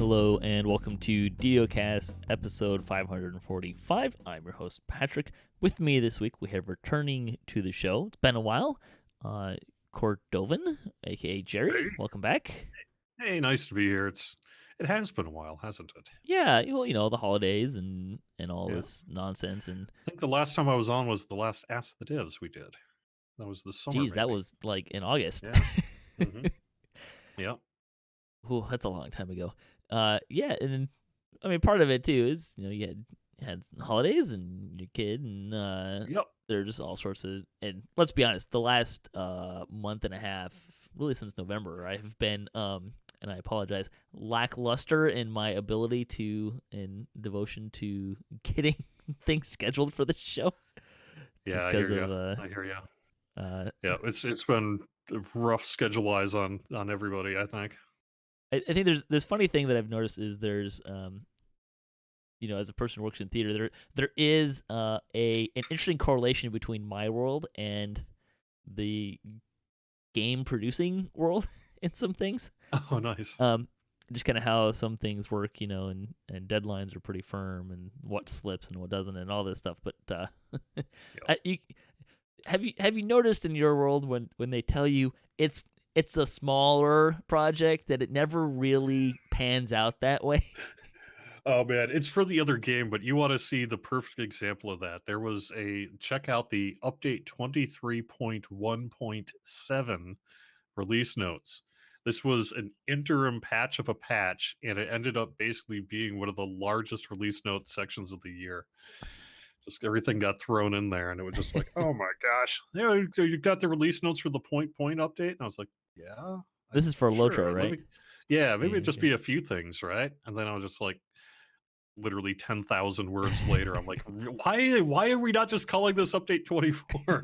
Hello and welcome to DDOCast episode 545. I'm your host, Patrick. With me this week, we have returning to the show. It's been a while. Cordovan, aka Jerry. Hey. Welcome back. Hey, nice to be here. It has been a while, hasn't it? Yeah, well, the holidays and all Yeah. this nonsense. And I think the last time I was on was the last Ask the Devs we did. That was the summer. geez, that was like in August. Yeah. Mm-hmm. Yeah. Ooh, that's a long time ago. Yeah, and I mean, part of it too is you had holidays and your kid, and Yep. there are just all sorts of. And let's be honest, the last month and a half, really since November, I have been and I apologize, lackluster in my ability and devotion to getting things scheduled for the show. Yeah, I hear you. I hear you. Yeah, it's been rough schedule-wise on everybody, I think. I think there's funny thing that I've noticed is there's as a person who works in theater, there is an interesting correlation between my world and the game producing world in some things. Oh, nice. Just kind of how some things work, and deadlines are pretty firm, and what slips and what doesn't, and all this stuff. But have you noticed in your world when they tell you it's a smaller project that it never really pans out that way? Oh man, it's for the other game, but you want to see the perfect example of that. There was check out the update 23.1.7 release notes. This was an interim patch of a patch, and it ended up basically being one of the largest release note sections of the year. Just everything got thrown in there, and it was just like, oh my gosh. Yeah, you got the release notes for the point update? And I was like, yeah. This is for Sure. Lotro, right? Maybe it'd just be a few things, right? And then I was just like, literally 10,000 words later, I'm like, why are we not just calling this update 24?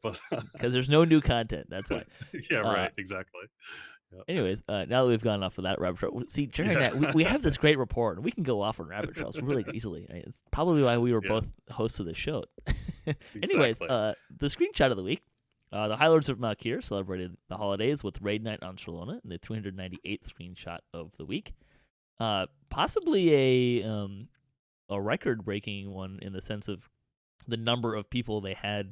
But because there's no new content. That's why. Yeah, right. Exactly. Yep. Anyways, now that we've gone off of that rabbit trail, see, Jerry and I, we have this great rapport, and we can go off on rabbit trails really easily. It's probably why we were both hosts of the show. Anyways, the screenshot of the week. The High Lords of Malkir celebrated the holidays with Raid Night on Trelona, and the 398th screenshot of the week. Possibly a record-breaking one in the sense of the number of people they had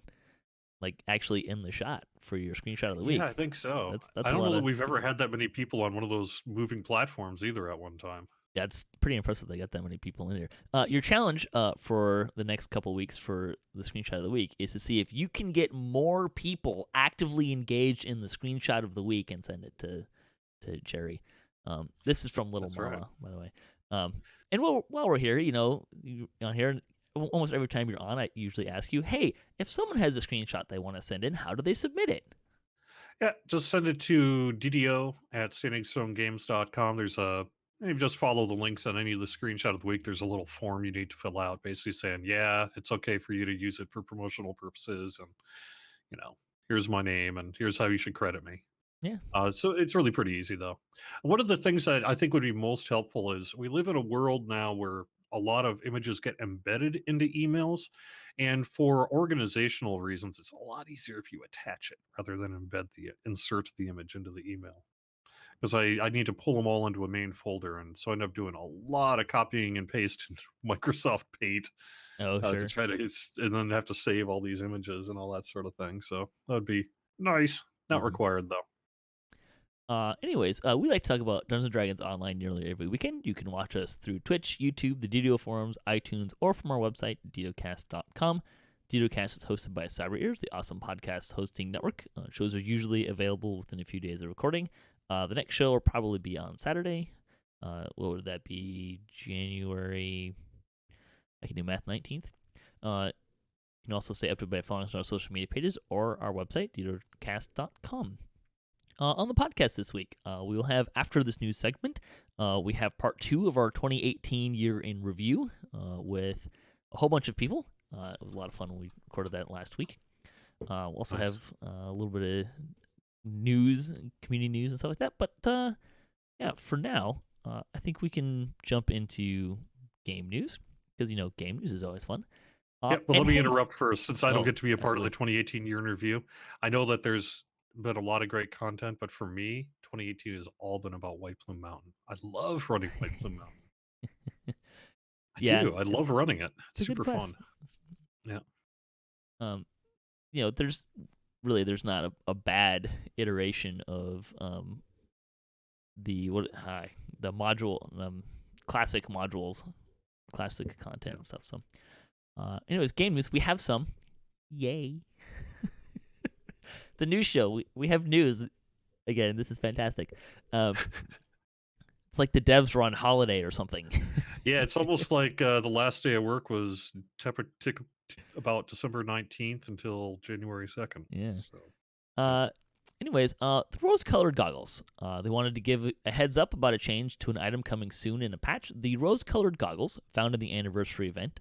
actually in the shot for your screenshot of the week. Yeah, I think so. That's I don't know that we've ever had that many people on one of those moving platforms either at one time. Yeah, it's pretty impressive they got that many people in there. Your challenge for the next couple weeks for the screenshot of the week is to see if you can get more people actively engaged in the screenshot of the week and send it to Jerry. This is from Little Mama, right, by the way. And while we're here, on here, almost every time you're on, I usually ask you, hey, if someone has a screenshot they want to send in, how do they submit it? Yeah, just send it to DDO at standingstonegames.com. You just follow the links on any of the screenshot of the week. There's a little form you need to fill out basically saying, yeah, it's okay for you to use it for promotional purposes. And, here's my name and here's how you should credit me. Yeah. So it's really pretty easy, though. One of the things that I think would be most helpful is we live in a world now where a lot of images get embedded into emails. And for organizational reasons, it's a lot easier if you attach it rather than insert the image into the email. Because I need to pull them all into a main folder. And so I end up doing a lot of copying and paste in Microsoft Paint. Oh, sure. To try and then have to save all these images and all that sort of thing. So that would be nice. Not required, though. Anyways, we like to talk about Dungeons & Dragons online nearly every weekend. You can watch us through Twitch, YouTube, the DDO forums, iTunes, or from our website, DDOcast.com. DDOcast is hosted by Cyber Ears, the awesome podcast hosting network. Shows are usually available within a few days of recording. The next show will probably be on Saturday. What would that be? January, I can do math, 19th. You can also stay up to date by following us on our social media pages or our website, DDOcast.com. On the podcast this week, we will have, after this news segment, we have part 2 of our 2018 year in review with a whole bunch of people. It was a lot of fun when we recorded that last week. We'll also have a little bit of news, community news and stuff like that. But yeah, for now, I think we can jump into game news because, game news is always fun. Let me interrupt first since I don't get to be a part of the 2018 year in review. I know that there's been a lot of great content, but for me, 2018 has all been about White Plume Mountain. I love running White Plume Mountain. I Yeah, do. I love running it. it's It's a good super fun. quest. Yeah. There's not a bad iteration of the module classic modules, classic content and stuff. So, anyways, game news. We have some. Yay! It's a news show. We have news again. This is fantastic. It's like the devs were on holiday or something. Yeah, it's almost like the last day of work was about December 19th until January 2nd. Yeah. So, Anyways, the rose-colored goggles. They wanted to give a heads up about a change to an item coming soon in a patch. The rose-colored goggles, found in the anniversary event.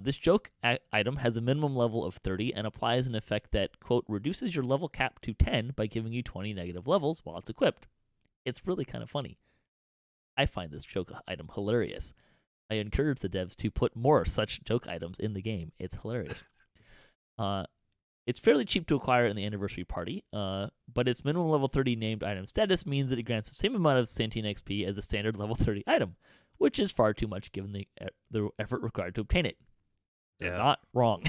This joke item has a minimum level of 30 and applies an effect that, quote, reduces your level cap to 10 by giving you 20 negative levels while it's equipped. It's really kind of funny. I find this joke item hilarious. I encourage the devs to put more such joke items in the game. It's hilarious. It's fairly cheap to acquire in the anniversary party, but its minimum level 30 named item status means that it grants the same amount of sentient XP as a standard level 30 item, which is far too much given the effort required to obtain it. They're not wrong.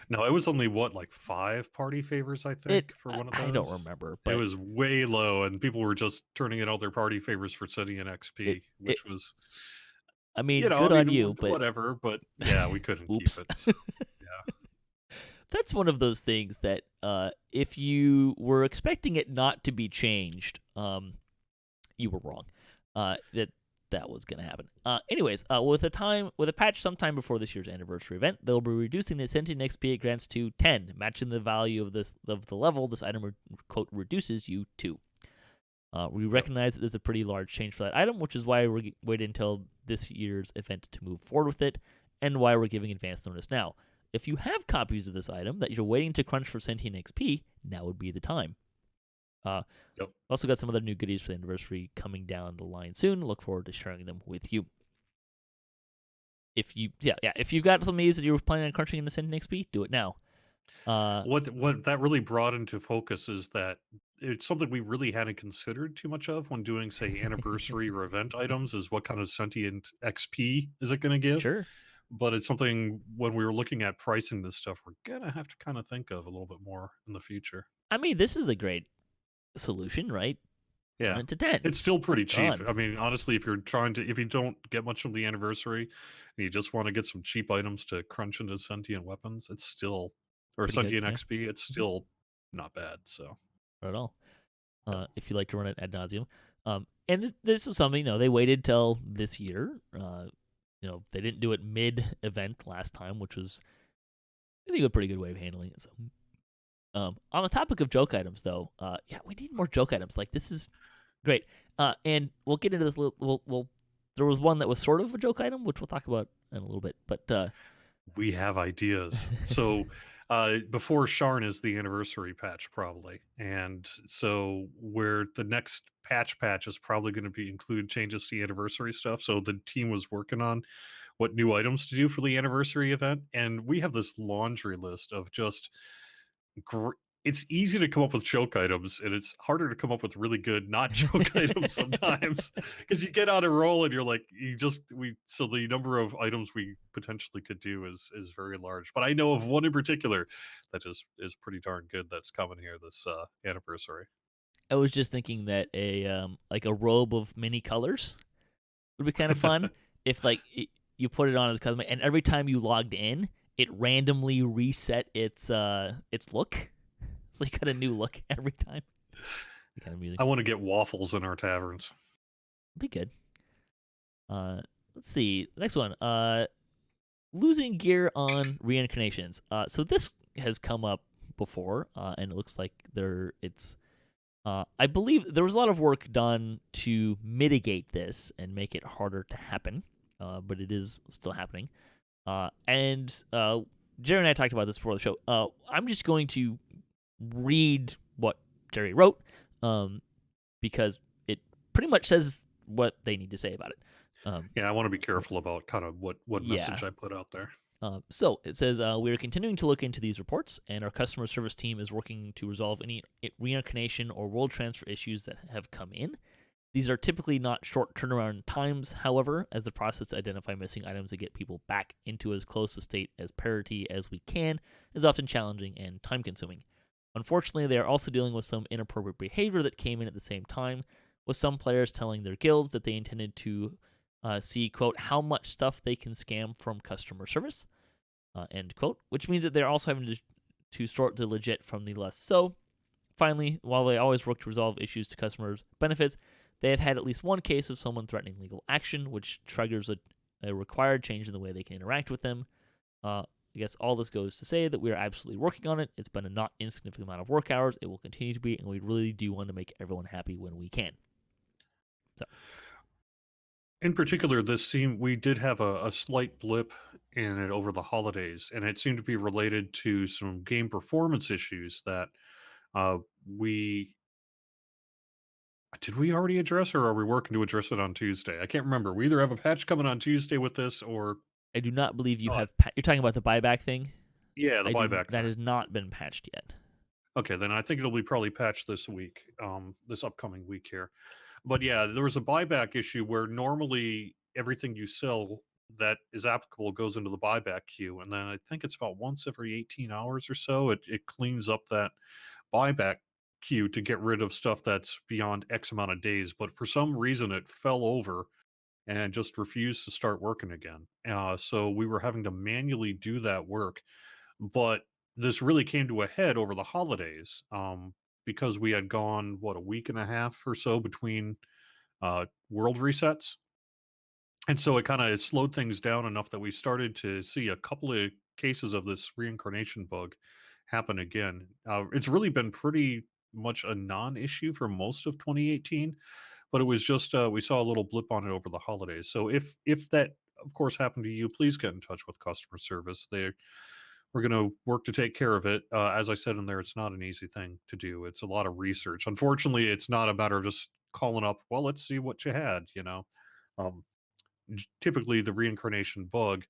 No, it was only like 5 party favors, I think, for one of those. I don't remember, but it was way low, and people were just turning in all their party favors for sentient XP, which was, I mean, good on you, but whatever. But yeah, we couldn't keep it. So, yeah, that's one of those things that if you were expecting it not to be changed, you were wrong. That was going to happen. Anyways, with a patch sometime before this year's anniversary event, they'll be reducing the sentient XP it grants to 10, matching the value of the level this item quote reduces you to. We recognize that this is a pretty large change for that item, which is why we're waiting until this year's event to move forward with it, and why we're giving advance notice now. If you have copies of this item that you're waiting to crunch for sentient XP, now would be the time. Also got some other new goodies for the anniversary coming down the line soon. Look forward to sharing them with you. If you've got some of these that you were planning on crunching into sentient XP, do it now. What that really brought into focus is that it's something we really hadn't considered too much of when doing, say, anniversary or event items, is what kind of sentient XP is it going to give? Sure. But it's something when we were looking at pricing this stuff, we're going to have to kind of think of a little bit more in the future. I mean, this is a great solution, right? Yeah. Turn it to 10. It's still pretty cheap. I mean, honestly, if you don't get much from the anniversary and you just want to get some cheap items to crunch into sentient weapons, it's still, or pretty sentient good, XP, it's still not bad. So not at all. If you like to run it ad nauseum. And this was something, they waited till this year. They didn't do it mid-event last time, which was, I think, a pretty good way of handling it. So, on the topic of joke items, though, we need more joke items. Like, this is great. And we'll get into this. There was one that was sort of a joke item, which we'll talk about in a little bit. But we have ideas. So before Sharn is the anniversary patch, probably, and so where the next patch is probably going to include changes to the anniversary stuff. So the team was working on what new items to do for the anniversary event, and we have this laundry list of just it's easy to come up with joke items, and it's harder to come up with really good not joke items sometimes, because you get on a roll and you're like, so the number of items we potentially could do is very large. But I know of one in particular that is pretty darn good that's coming here this anniversary. I was just thinking that a robe of many colors would be kind of fun if you put it on as custom, and every time you logged in, it randomly reset its look. So you got a new look every time. Kind of music. I want to get waffles in our taverns. Be good. Let's see. The next one. Losing gear on reincarnations. So this has come up before, and it looks like I believe there was a lot of work done to mitigate this and make it harder to happen, but it is still happening. And Jerry and I talked about this before the show. I'm just going to read what Jerry wrote, because it pretty much says what they need to say about it. I want to be careful about kind of what message I put out there. So it says we are continuing to look into these reports, and our customer service team is working to resolve any reincarnation or world transfer issues that have come in. These are typically not short turnaround times, however, as the process to identify missing items and get people back into as close a state as parity as we can is often challenging and time consuming. Unfortunately, they are also dealing with some inappropriate behavior that came in at the same time, with some players telling their guilds that they intended to see, quote, how much stuff they can scam from customer service, end quote, which means that they're also having to sort the legit from the less so. Finally, while they always work to resolve issues to customers' benefits, they have had at least one case of someone threatening legal action, which triggers a required change in the way they can interact with them. I guess all this goes to say that we are absolutely working on it. It's been a not insignificant amount of work hours. It will continue to be, and we really do want to make everyone happy when we can. So, In particular, we did have a slight blip in it over the holidays, and it seemed to be related to some game performance issues that we did we already address, or are we working to address it on Tuesday? I can't remember. We either have a patch coming on Tuesday with this, or I do not believe you uh, have. You're talking about the buyback thing. yeah, the buyback That thing. has not been patched yet. Okay, then I think it'll be probably patched this week, this upcoming week here. But yeah, there was a buyback issue where normally everything you sell that is applicable goes into the buyback queue, and then I think it's about once every 18 hours or so it cleans up that buyback queue to get rid of stuff that's beyond X amount of days. But for some reason, it fell over and just refused to start working again. So we were having to manually do that work. But this really came to a head over the holidays, because we had gone, what, a week and a half or so between world resets. And so it kind of slowed things down enough that we started to see a couple of cases of this reincarnation bug happen again. It's really been pretty much a non issue for most of 2018, but it was just we saw a little blip on it over the holidays. So if that of course happened to you, please get in touch with customer service. We're going to work to take care of it. As I said in there, it's not an easy thing to do. It's a lot of research. Unfortunately, it's not a matter of just calling up, well, let's see what you had, Um, Typically, the reincarnation bug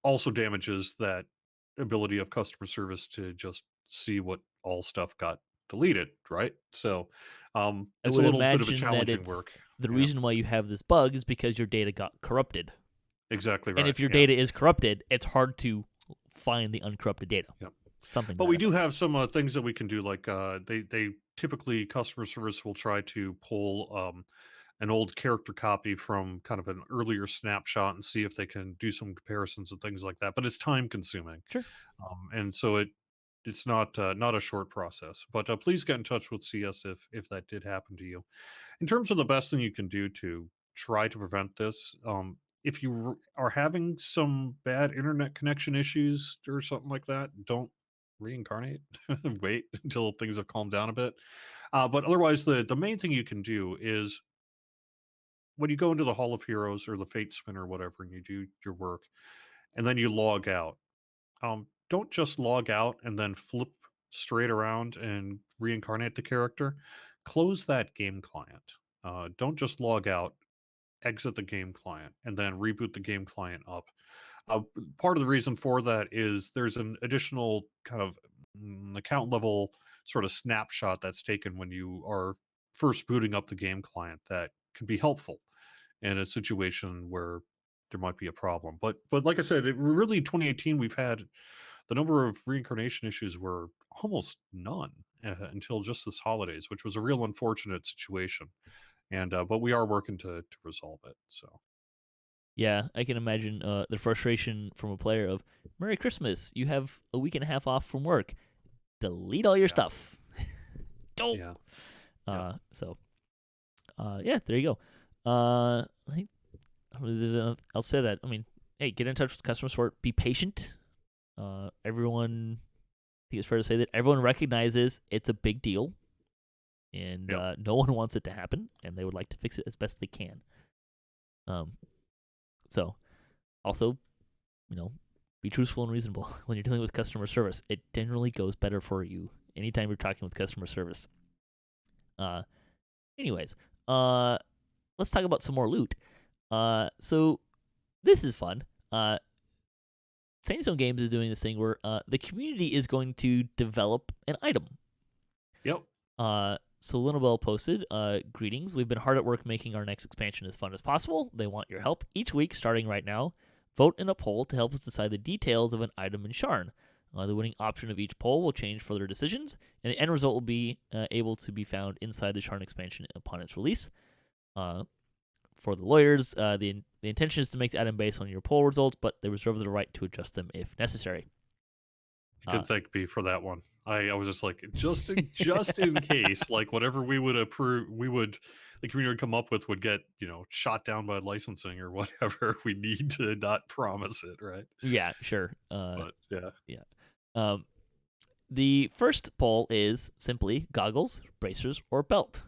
also damages that ability of customer service to just see what all stuff got deleted, right? So I it's a would little bit of a imagine that challenging it's work. the Yeah, reason why you have this bug is because your data got corrupted. exactly And right. if your Yeah. data is corrupted, it's hard to find the uncorrupted data. Yeah. Something to But that we do effect. have some things that we can do. Like they typically customer service will try to pull an old character copy from kind of an earlier snapshot and see if they can do some comparisons and things like that. But it's time consuming, Sure. and so it's not a short process. But please get in touch with CS if that did happen to you. In terms of the best thing you can do to try to prevent this, if you are having some bad internet connection issues or something like that, don't reincarnate. Wait until things have calmed down a bit. But otherwise, the main thing you can do is when you go into the Hall of Heroes or the Fate Spin or whatever, and you do your work, and then you log out. Don't just log out and then flip straight around and reincarnate the character. Close that game client. Don't just log out, exit the game client, and then reboot the game client up. Uh, Part of the reason for that is there's an additional kind of account level sort of snapshot that's taken when you are first booting up the game client that can be helpful in a situation where there might be a problem. But like I said, really 2018 we've had the number of reincarnation issues were almost none until just this holidays, which was a real unfortunate situation. And but we are working to resolve it. So Yeah, I can imagine the frustration from a player of Merry Christmas. You have a week and a half off from work. Delete all your yeah, stuff. Don't. yeah, yeah. So, yeah, there you go. I think I'll say that. I mean, hey, get in touch with customer support. Be patient. Everyone, I think it's fair to say that everyone recognizes it's a big deal, and Yep. no one wants it to happen, and they would like to fix it as best they can. Um, so also, be truthful and reasonable when you're dealing with customer service. It generally goes better for you anytime you're talking with customer service. Uh, anyways, let's talk about some more loot. So this is fun. Sandstone Games is doing this thing where the community is going to develop an item. Yep. So Linabelle posted, greetings. We've been hard at work making our next expansion as fun as possible. They want your help. Each week, starting right now, vote in a poll to help us decide the details of an item in Sharn. The winning option of each poll will change further decisions, and the end result will be able to be found inside the Sharn expansion upon its release. For the lawyers, the intention is to make the item based on your poll results, but they reserve the right to adjust them if necessary. You can thank me for that one. I was just like, just in case, like whatever we would approve, the community would come up with would get, shot down by licensing or whatever. We need to not promise it, right? Yeah, sure. But yeah. The first poll is simply goggles, bracers, or belt.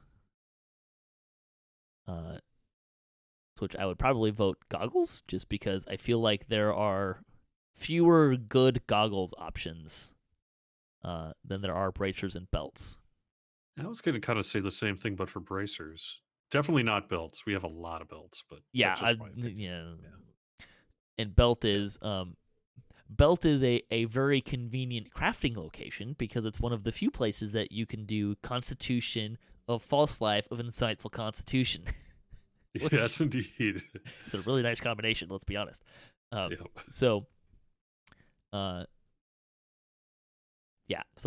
Which I would probably vote goggles, just because I feel like there are fewer good goggles options than there are bracers and belts. I was going to kind of say the same thing, but for bracers. Definitely not belts. We have a lot of belts, but yeah, that's just my opinion. Yeah. And belt is a very convenient crafting location because it's one of the few places that you can do Constitution of False Life of Insightful Constitution. Yes, indeed. It's a really nice combination, let's be honest. Yep. So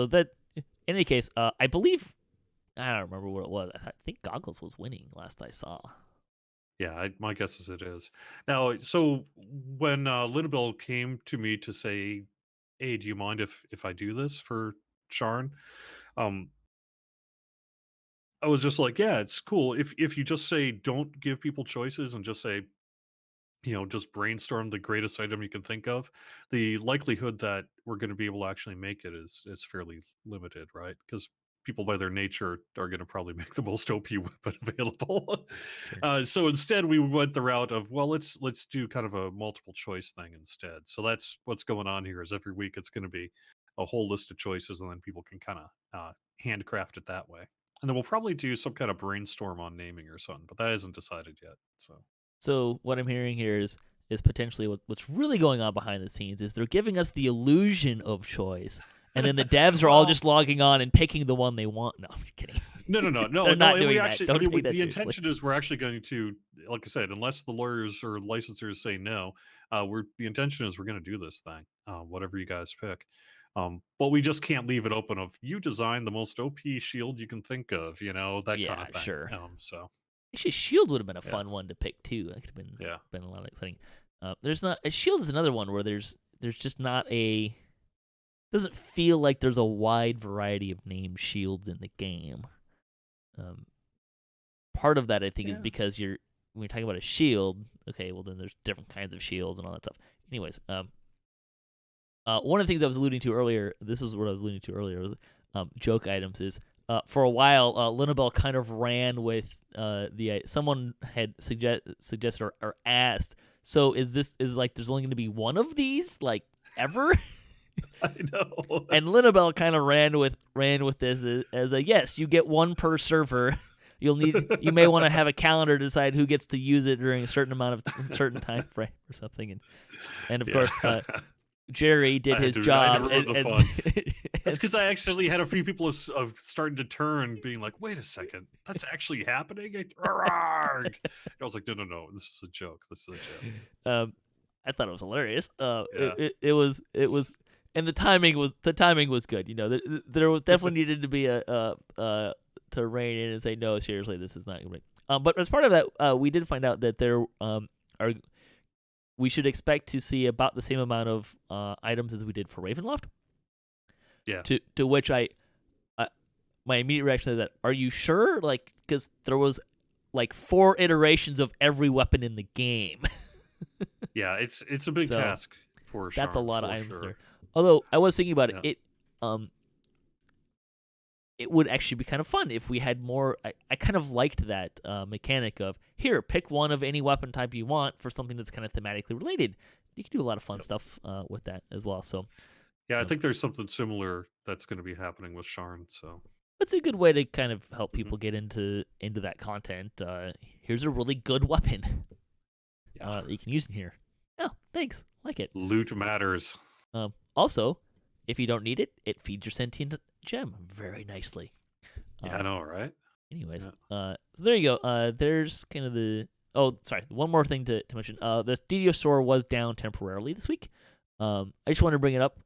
that, in any case, I believe, I don't remember what it was. I think Goggles was winning last I saw. Yeah, my guess is it is. Now, so when Linabelle came to me to say, hey, do you mind if I do this for Sharn? I was just like, yeah, it's cool. If you just say don't give people choices and just say, just brainstorm the greatest item you can think of, the likelihood that we're going to be able to actually make it is fairly limited, right? Because people by their nature are going to probably make the most OP weapon available. Sure. So instead we went the route of, well, let's do kind of a multiple choice thing instead. So that's what's going on here, is every week it's going to be a whole list of choices, and then people can kind of handcraft it that way. And then we'll probably do some kind of brainstorm on naming or something, but that isn't decided yet. So what I'm hearing here is potentially what's really going on behind the scenes is they're giving us the illusion of choice, and then the devs are all just logging on and picking the one they want. No, I'm just kidding. No. They're not doing We that. actually, Don't take that the seriously. intention is we're actually going to, like I said, unless the lawyers or licensors say no, the intention is we're going to do this thing, whatever you guys pick. But we just can't leave it open of, you design the most OP shield you can think of, that kind of thing. Sure. So actually, shield would have been a fun one to pick too. That could have been a lot of exciting. There's not a shield is another one where there's just not a, doesn't feel like there's a wide variety of named shields in the game. Part of that I think is because when you're talking about a shield, okay, well then there's different kinds of shields and all that stuff. Anyways, one of the things I was alluding to earlier, this is what I was alluding to earlier, was joke items is, for a while, Linabelle kind of ran with someone had suggested or asked, so is like there's only going to be one of these, like, ever? I know. And Linabelle kind of ran with this as a, yes, you get one per server. You may want to have a calendar to decide who gets to use it during a certain time frame or something, and of course. Jerry did his job. That's because I actually had a few people of starting to turn, being like, "Wait a second, that's actually happening." I was like, "No, this is a joke. I thought it was hilarious. It was, and the timing was good. There was definitely needed to be to rein in and say, no, seriously, this is not going to be. But as part of that, we did find out that there we should expect to see about the same amount of items as we did for Ravenloft. Yeah. To which my immediate reaction is that, are you sure? Like, because there was like 4 iterations of every weapon in the game. Yeah, it's a big task for sure. That's a lot of items there. Although I was thinking about it, it would actually be kind of fun if we had more. I kind of liked that mechanic of, here, pick one of any weapon type you want for something that's kind of thematically related. You can do a lot of fun stuff with that as well. So, yeah, I think there's something similar that's going to be happening with Sharn. So it's a good way to kind of help people get into that content. Here's a really good weapon that you can use in here. Oh, Thanks. Like it. Loot matters. Also, if you don't need it, it feeds your sentient gem very nicely. Yeah, I know, right? Anyways, Yeah. so there you go. There's kind of the. Oh, sorry. One more thing to mention. The DDO store was down temporarily this week. I just want to bring it up.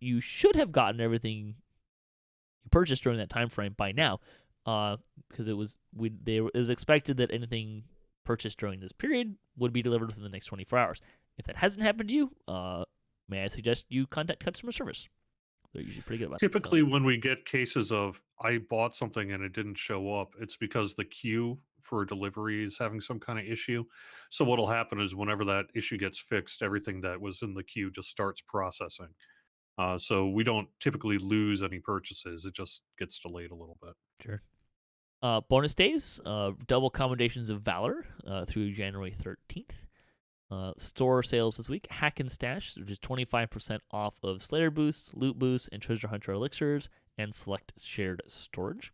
You should have gotten everything you purchased during that time frame by now, because it was expected that anything purchased during this period would be delivered within the next 24 hours. If that hasn't happened to you, may I suggest you contact customer service? They're usually pretty good about that. Typically, when we get cases of I bought something and it didn't show up, it's because the queue for delivery is having some kind of issue. So what'll happen is whenever that issue gets fixed, everything that was in the queue just starts processing. So we don't typically lose any purchases. It just gets delayed a little bit. Sure. Bonus days, double commendations of Valor through January 13th. Store sales this week, Hack and Stash, which is 25% off of Slayer boosts, loot boosts, and treasure hunter elixirs, and select shared storage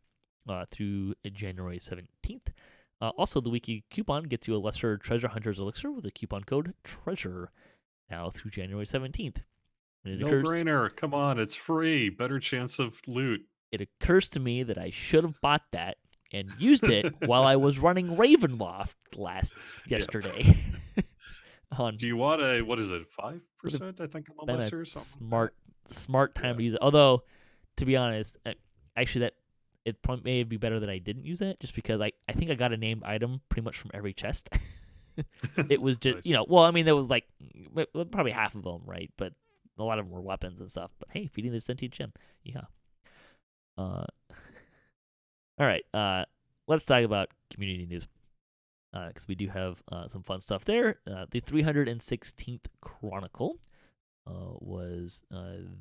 through January 17th. Also, the weekly coupon gets you a lesser treasure hunter's elixir with the coupon code TREASURE now through January 17th. No brainer. Come on, it's free. Better chance of loot. It occurs to me that I should have bought that and used it while I was running Ravenloft yesterday. Do you want a, what is it, 5%? I think I'm a lesser or something. Smart time to use it. Although, to be honest, actually that it probably may be better that I didn't use it, just because I think I got a named item pretty much from every chest. It was just Nice. well, I mean, there was like probably half of them, right? But a lot of them were weapons and stuff. But hey, feeding the sentient gem, yeah. All right. Let's talk about community news. Because we do have some fun stuff there. The 316th Chronicle was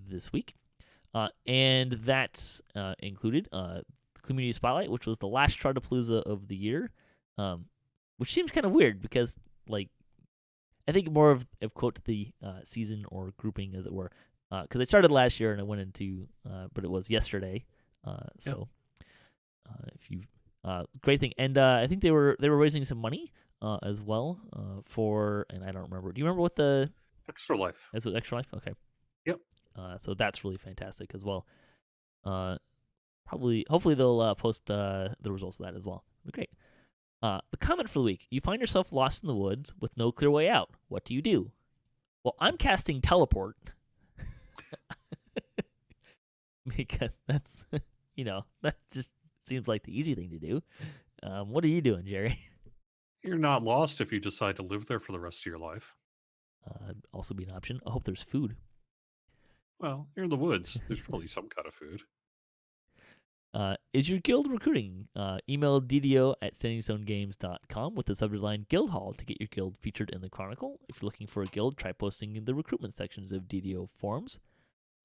this week. And that included Community Spotlight, which was the last Chartapalooza of the year, which seems kind of weird because, like, I think more of quote the season or grouping, as it were, because they started last year and it went into, but it was yesterday. So if you great thing, and I think they were raising some money as well for, and I don't remember. Do you remember what the Extra Life? That's what Extra Life. Okay. Yep. So that's really fantastic as well. Hopefully they'll post the results of that as well. It'll be great. The comment for the week: you find yourself lost in the woods with no clear way out. What do? Well, I'm casting teleport because that's that just seems like the easy thing to do. What are you doing, Jerry? You're not lost if you decide to live there for the rest of your life. Also be an option. I hope there's food. Well, you're in the woods. There's probably some kind of food. Is your guild recruiting? Email DDO@standingstonegames.com with the subject line Guild Hall to get your guild featured in the Chronicle. If you're looking for a guild, try posting in the recruitment sections of DDO forums.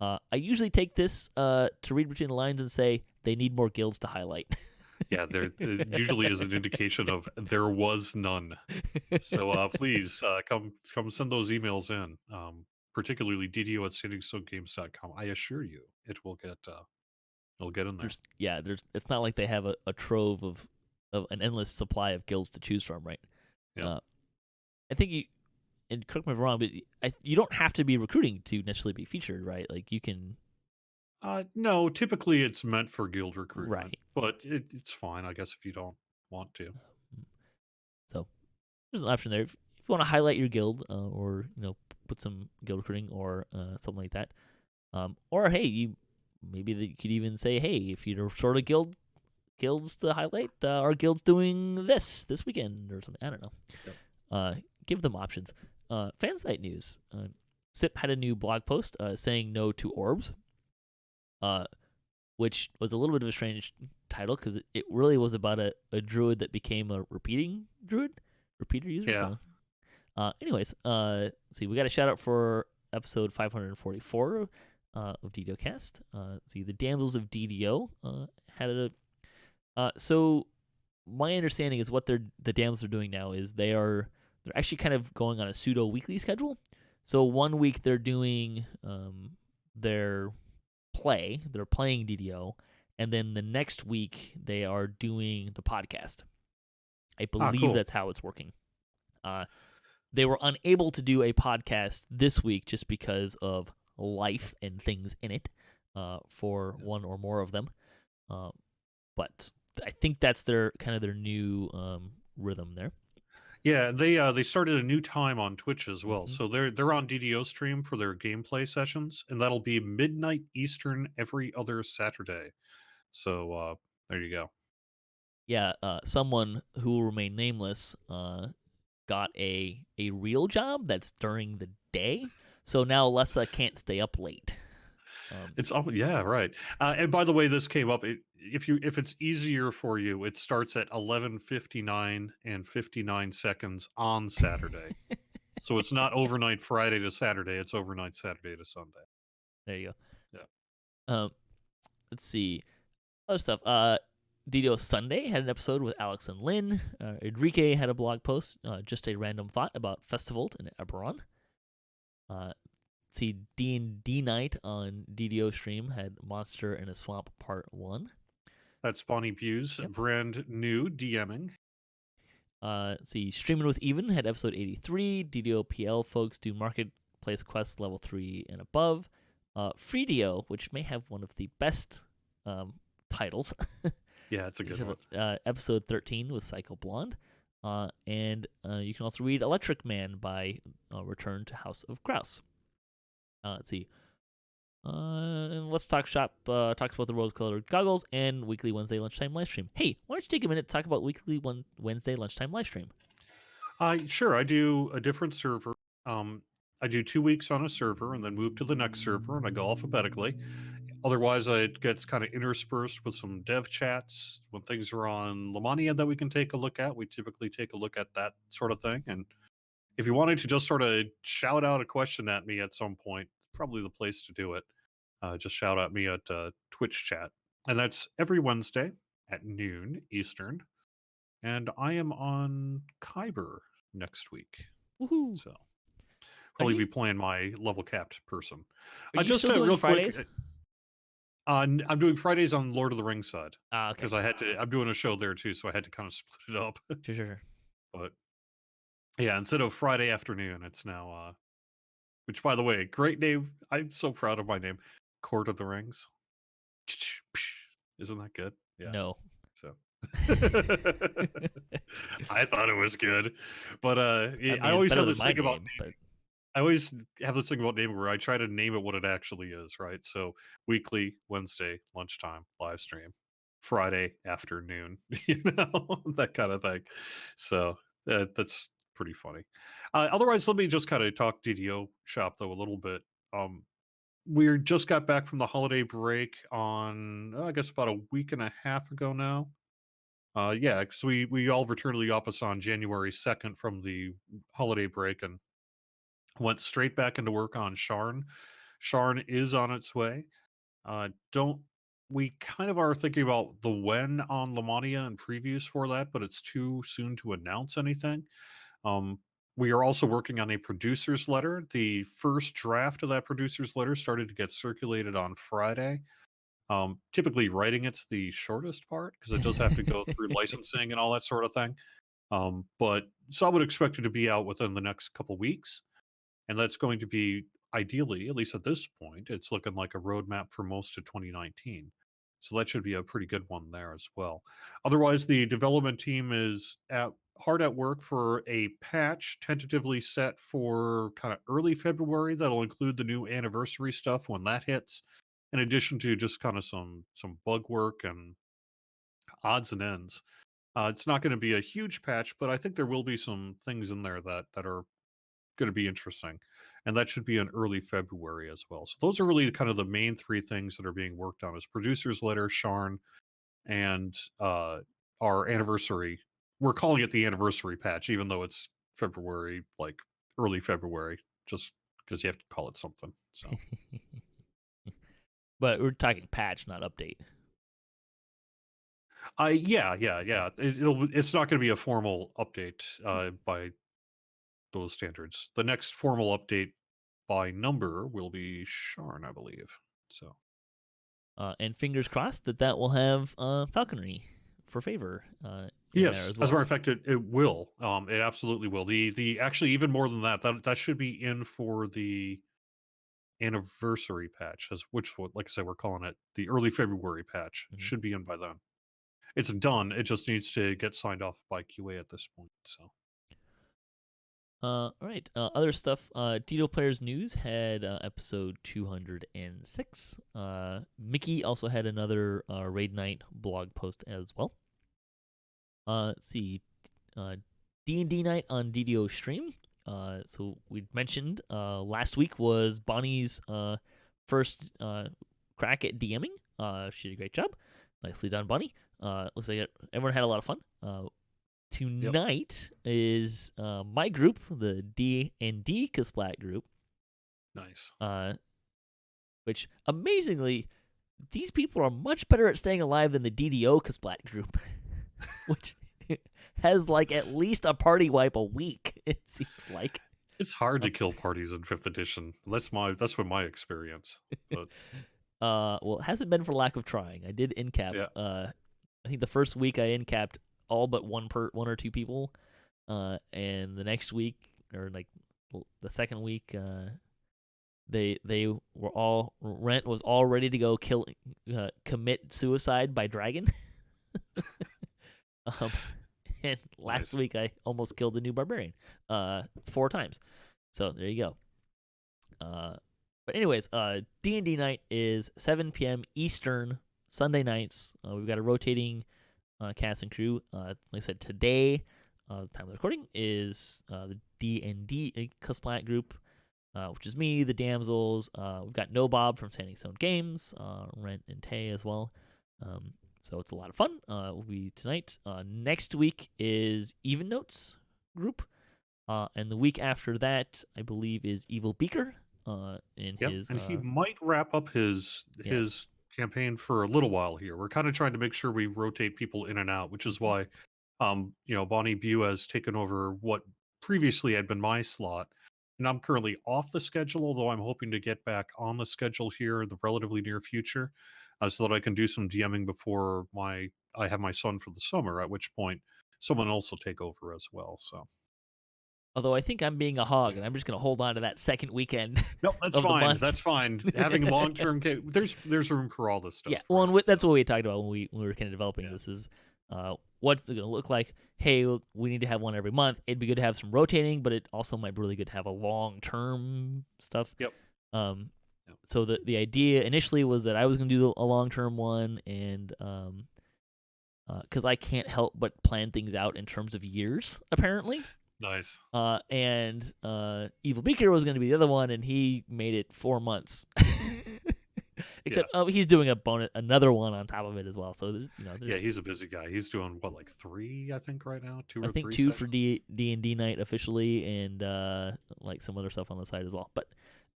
I usually take this to read between the lines and say they need more guilds to highlight. Yeah, there usually is an indication of there was none. So please come send those emails in, particularly DDO@standingstonegames.com. I assure you, it will get it'll get in there. It's not like they have a trove of an endless supply of guilds to choose from, right? Yeah. I think you, and correct me if I'm wrong, but you don't have to be recruiting to necessarily be featured, right? Like you can. No, typically it's meant for guild recruitment, right? But it's fine, I guess, if you don't want to. So there's an option there if you want to highlight your guild, or put some guild recruiting or something like that. Or hey, you could even say, hey, if you're short of guilds to highlight, our guild's doing this weekend or something. I don't know. Yep. Give them options. Fansite news. SIP had a new blog post saying no to orbs, which was a little bit of a strange title because it really was about a druid that became a repeater user. Yeah. So. Anyways, let's see. We got a shout out for episode 544 of DDOCast. Let's see. The Damsels of DDO had a. So my understanding is what the Damsels are doing now is they're actually kind of going on a pseudo weekly schedule. So 1 week they're doing they're playing DDO, and then the next week they are doing the podcast. I believe cool. That's how it's working. they were unable to do a podcast this week just because of life and things in it for one or more of them. But I think that's their new rhythm there. Yeah, they started a new time on Twitch as well. Mm-hmm. So they're on DDO stream for their gameplay sessions, and that'll be midnight Eastern every other Saturday. So there you go. Yeah, someone who will remain nameless got a real job that's during the day, so now Alessa can't stay up late. It's yeah, right. And by the way, this came up. If it's easier for you, it starts at 11:59 and 59 seconds on Saturday. So it's not overnight Friday to Saturday. It's overnight Saturday to Sunday. There you Yeah. go. Let's see other stuff. DDO Sunday had an episode with Alex and Lynn. Enrique had a blog post, just a random thought about Festival in Eberron. See, D&D night on DDO stream had Monster in a Swamp Part 1. That's Bonnie Buse, brand new DMing. See, Streaming with Even had episode 83. DDO PL folks do Marketplace quests level 3 and above. Freedio, which may have one of the best titles. Yeah, it's a good one. Episode 13 with Psycho Blonde. And you can also read Electric Man by Return to House of Grouse. Let's see. And Let's Talk Shop talks about the rose-colored goggles and weekly Wednesday lunchtime live stream. Hey, why don't you take a minute to talk about weekly Wednesday lunchtime live stream? Sure. I do a different server. I do 2 weeks on a server and then move to the next server, and I go alphabetically. Otherwise, it gets kind of interspersed with some dev chats when things are on Lamania that we can take a look at. We typically take a look at that sort of thing. And if you wanted to just sort of shout out a question at me at some point, probably the place to do it. Just shout at me at Twitch chat. And that's every Wednesday at noon Eastern. And I am on Kyber next week. Woohoo! So probably be playing my level capped person. Are you just still doing real Fridays? Quick, I'm doing Fridays on Lord of the Rings side. Okay. Because I'm doing a show there too, so I had to kind of split it up. Sure. But yeah, instead of Friday afternoon, it's now which, by the way, great name. I'm so proud of my name. Court of the Rings. Isn't that good? Yeah. No. So I thought it was good. But I always have this thing about naming. I always have this thing about naming where I try to name it what it actually is, right? So weekly, Wednesday, lunchtime, live stream, Friday afternoon, that kind of thing. So that's pretty funny. Otherwise, let me just kind of talk DDO shop though a little bit. We just got back from the holiday break on, I guess, about a week and a half ago now. Yeah, because we all returned to the office on January 2nd from the holiday break and went straight back into work on Sharn. Sharn is on its way. We kind of are thinking about the when on Lamania and previews for that, but it's too soon to announce anything. We are also working on a producer's letter. The first draft of that producer's letter started to get circulated on Friday. Typically, writing it's the shortest part because it does have to go through licensing and all that sort of thing. But so I would expect it to be out within the next couple weeks. And that's going to be ideally, at least at this point, it's looking like a roadmap for most of 2019. So that should be a pretty good one there as well. Otherwise, the development team is hard at work for a patch tentatively set for kind of early February that'll include the new anniversary stuff when that hits, in addition to just kind of some bug work and odds and ends. It's not going to be a huge patch, but I think there will be some things in there that are going to be interesting, and that should be in early February as well. So those are really kind of the main three things that are being worked on: is producer's letter, Sharn, and our anniversary. We're calling it the anniversary patch, even though it's February, like early February, just because you have to call it something. So, but we're talking patch, not update. Yeah. It's not going to be a formal update by those standards. The next formal update by number will be Sharn, I believe. So, and fingers crossed that will have falconry for favor in there Yes, as as a well. matter of fact, it will. It absolutely will. The actually even more than that should be in for the anniversary patch, as which like I said, we're calling it the early February patch. Mm-hmm. Should be in by then. It's done. It just needs to get signed off by QA at this point. So All right. Other stuff. Tito Players News had episode 206. Mickey also had another Raid Night blog post as well. Let's see. D&D Night on DDO stream. So we mentioned last week was Bonnie's first crack at DMing. She did a great job. Nicely done, Bonnie. Looks like everyone had a lot of fun. Tonight is my group, the D&D Kasplat group. nice. Which amazingly, these people are much better at staying alive than the DDO Kasplat group, which has like at least a party wipe a week. It seems like It's hard to kill parties in 5th edition. That's been my experience. But well, it hasn't been for lack of trying. I did incap. yeah, I think the first week I incapped all but one or two people, and the next week or like the second week, they were all Rent was all ready to go commit suicide by dragon. And last nice. week I almost killed the new barbarian 4 times. So there you go. But anyways, D&D night is 7 p.m. Eastern Sunday nights. We've got a rotating cast and crew. Like I said, today, the time of the recording is the D&D Kasplat group, which is me, the Damsels. We've got No Bob from Standing Stone Games, Rent and Tay as well. So it's a lot of fun. Will be tonight. Next week is Even Notes group, and the week after that, I believe, is Evil Beaker. And he might wrap up his campaign for a little while here. We're kind of trying to make sure we rotate people in and out, which is why Bonnie Bew has taken over what previously had been my slot. And I'm currently off the schedule, although I'm hoping to get back on the schedule here in the relatively near future, so that I can do some DMing before I have my son for the summer, at which point someone else will take over as well. So Although I think I'm being a hog, and I'm just going to hold on to that second weekend no, that's of the fine. month. That's fine. Having long-term there's room for all this stuff. Yeah, well, right? and that's what we talked about when we were kind of developing this is what's it going to look like. Hey, we need to have one every month. It'd be good to have some rotating, but it also might be really good to have a long-term stuff. Yep. So the idea initially was that I was going to do a long-term one, and because I can't help but plan things out in terms of years, apparently. Nice. And Evil Beaker was going to be the other one, and he made it 4 months. Except he's doing another one on top of it as well. So he's a busy guy. He's doing what, like 3, I think, right now, 2 or 3. I think 2 for D&D night officially, and like some other stuff on the side as well. But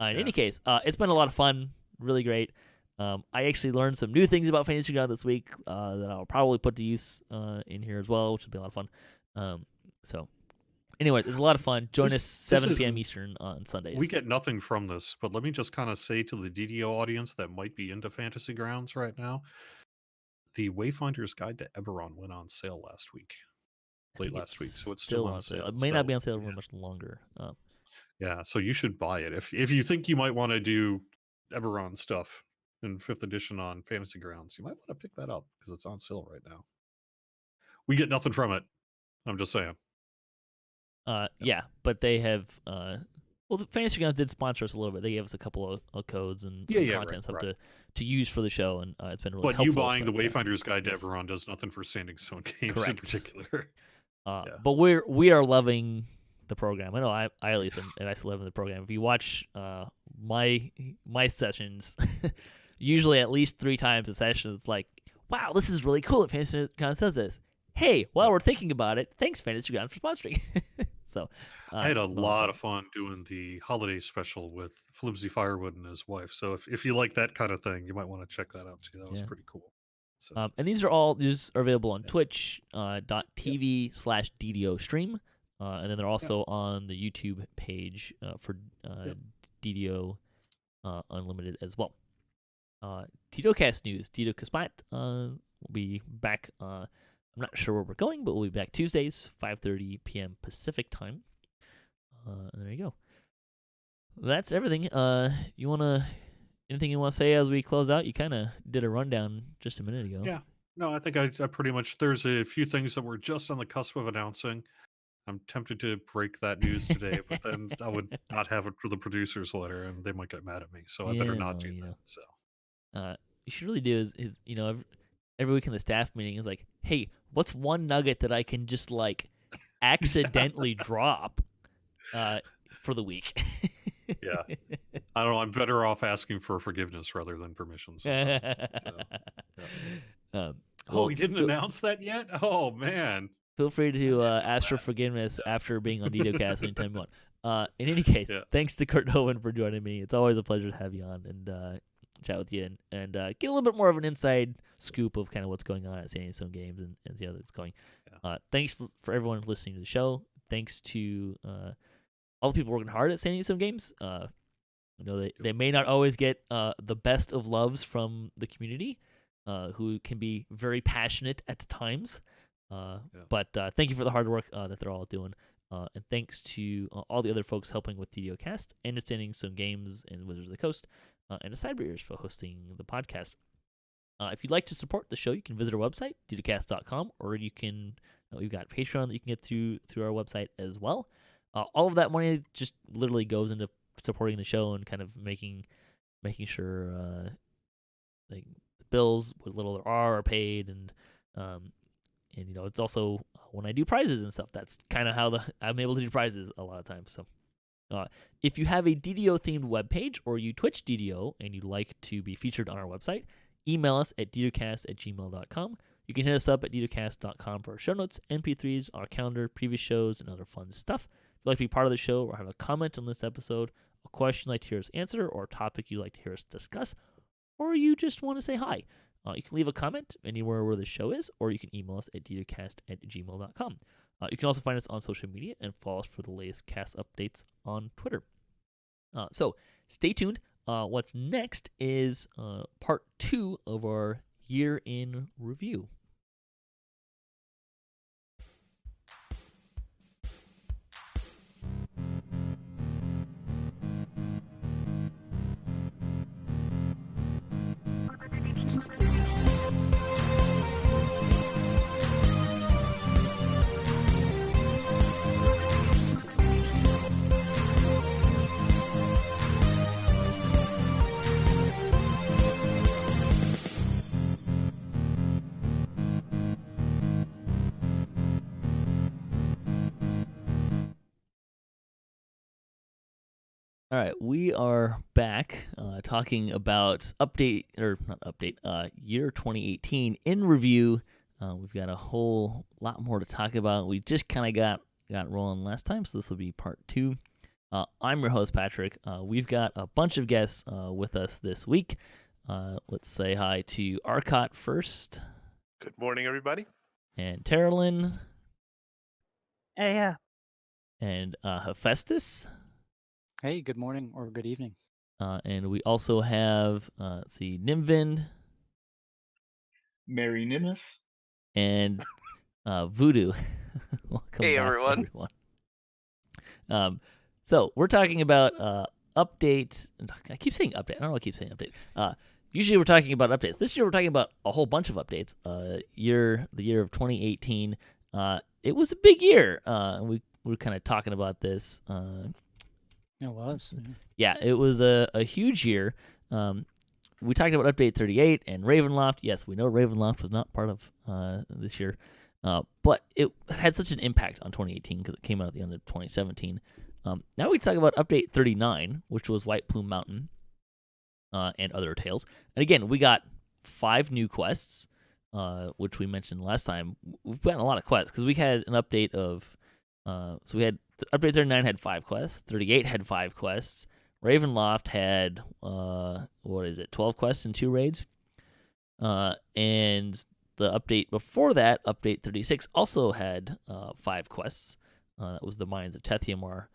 in any case, it's been a lot of fun, really great. I actually learned some new things about Fantasy Ground this week that I'll probably put to use in here as well, which will be a lot of fun. So anyway, it's a lot of fun. Join us 7 p.m. Eastern on Sundays. We get nothing from this, but let me just kind of say to the DDO audience that might be into Fantasy Grounds right now, the Wayfinder's Guide to Eberron went on sale last week. Late last week, so it's still on sale. It may not be on sale for much longer. Yeah, so you should buy it. If you think you might want to do Eberron stuff in 5th edition on Fantasy Grounds, you might want to pick that up because it's on sale right now. We get nothing from it. I'm just saying. Yeah, but they have. Well, the Fantasy Grounds did sponsor us a little bit. They gave us a couple of codes and some content stuff to use for the show, and it's been really helpful. But you buying the Wayfinder's Guide to Eberron does nothing for Standing Stone Games in particular. But we are loving the program. I know I at least am loving the program. If you watch my sessions, usually at least 3 times a session, it's like, wow, this is really cool that Fantasy Grounds says this. Hey, while we're thinking about it, thanks Fantasy Grounds for sponsoring. So I had a lot of fun doing the holiday special with Flimsy Firewood and his wife. So if you like that kind of thing, you might want to check that out too. That was pretty cool. So, and these are available on twitch.tv/DDO stream. And then they're also on the YouTube page for DDO Unlimited as well. DDOCast news. DDOCast will be back I'm not sure where we're going, but we'll be back Tuesdays, 5:30 p.m. Pacific time. And there you go. That's everything. Anything you want to say as we close out? You kind of did a rundown just a minute ago. Yeah. No, I think I pretty much. There's a few things that we're just on the cusp of announcing. I'm tempted to break that news today, but then I would not have it for the producer's letter, and they might get mad at me. So I better not do that. So you should really do is every week in the staff meeting is like, hey, what's one nugget that I can just like accidentally drop for the week? Yeah. I don't know. I'm better off asking for forgiveness rather than permission. Sometimes. Well, we didn't announce that yet? Oh, man. Feel free to ask for forgiveness after being on DDOCast anytime you want. In any case, thanks to Cordovan for joining me. It's always a pleasure to have you on and chat with you and get a little bit more of an inside scoop of kind of what's going on at San Diego Games and see how that's going. Thanks for everyone listening to the show. Thanks to all the people working hard at San Diego Games. They may not always get the best of loves from the community, who can be very passionate at times. But thank you for the hard work that they're all doing. And thanks to all the other folks helping with DDOcast and Standing Some Games and Wizards of the Coast and the Cyberbeers for hosting the podcast. If you'd like to support the show, you can visit our website, DDOcast.com, or you can we've got Patreon that you can get through our website as well. All of that money just literally goes into supporting the show and kind of making sure like the bills, what little there are paid, and it's also when I do prizes and stuff. That's kind of how I'm able to do prizes a lot of times. So, if you have a DDO themed webpage or you Twitch DDO and you'd like to be featured on our website, email us at ddocast@gmail.com. You can hit us up at ddocast.com for our show notes, MP3s, our calendar, previous shows, and other fun stuff. If you'd like to be part of the show or have a comment on this episode, a question you'd like to hear us answer, or a topic you'd like to hear us discuss, or you just want to say hi, you can leave a comment anywhere where the show is, or you can email us at ddocast@gmail.com. You can also find us on social media and follow us for the latest cast updates on Twitter. So stay tuned. What's next is part 2 of our year in review. All right, we are back talking about year 2018 in review. We've got a whole lot more to talk about. We just kind of got rolling last time, so this will be part 2. I'm your host, Patrick. We've got a bunch of guests with us this week. Let's say hi to Arkat first. Good morning, everybody. And Taralyn. Hey, yeah. And Hephaestas. Hey, good morning or good evening. And we also have, Nimvind. Merry Nimbus. And Voodoo. Welcome hey, back, everyone. So we're talking about update. I keep saying update. I don't know why I keep saying update. Usually we're talking about updates. This year we're talking about a whole bunch of updates. The year of 2018. It was a big year. We were kind of talking about this. It was. Yeah, it was a huge year. We talked about Update 38 and Ravenloft. Yes, we know Ravenloft was not part of this year, but it had such an impact on 2018 because it came out at the end of 2017. Now we talk about Update 39, which was White Plume Mountain and Other Tales. And again, we got 5 new quests, which we mentioned last time. We've gotten a lot of quests because we had an update of... so we had... Update 39 had 5 quests. 38 had 5 quests. Ravenloft had 12 quests and 2 raids. And the update before that, Update 36, also had 5 quests. That was the Mines of Tethiamar.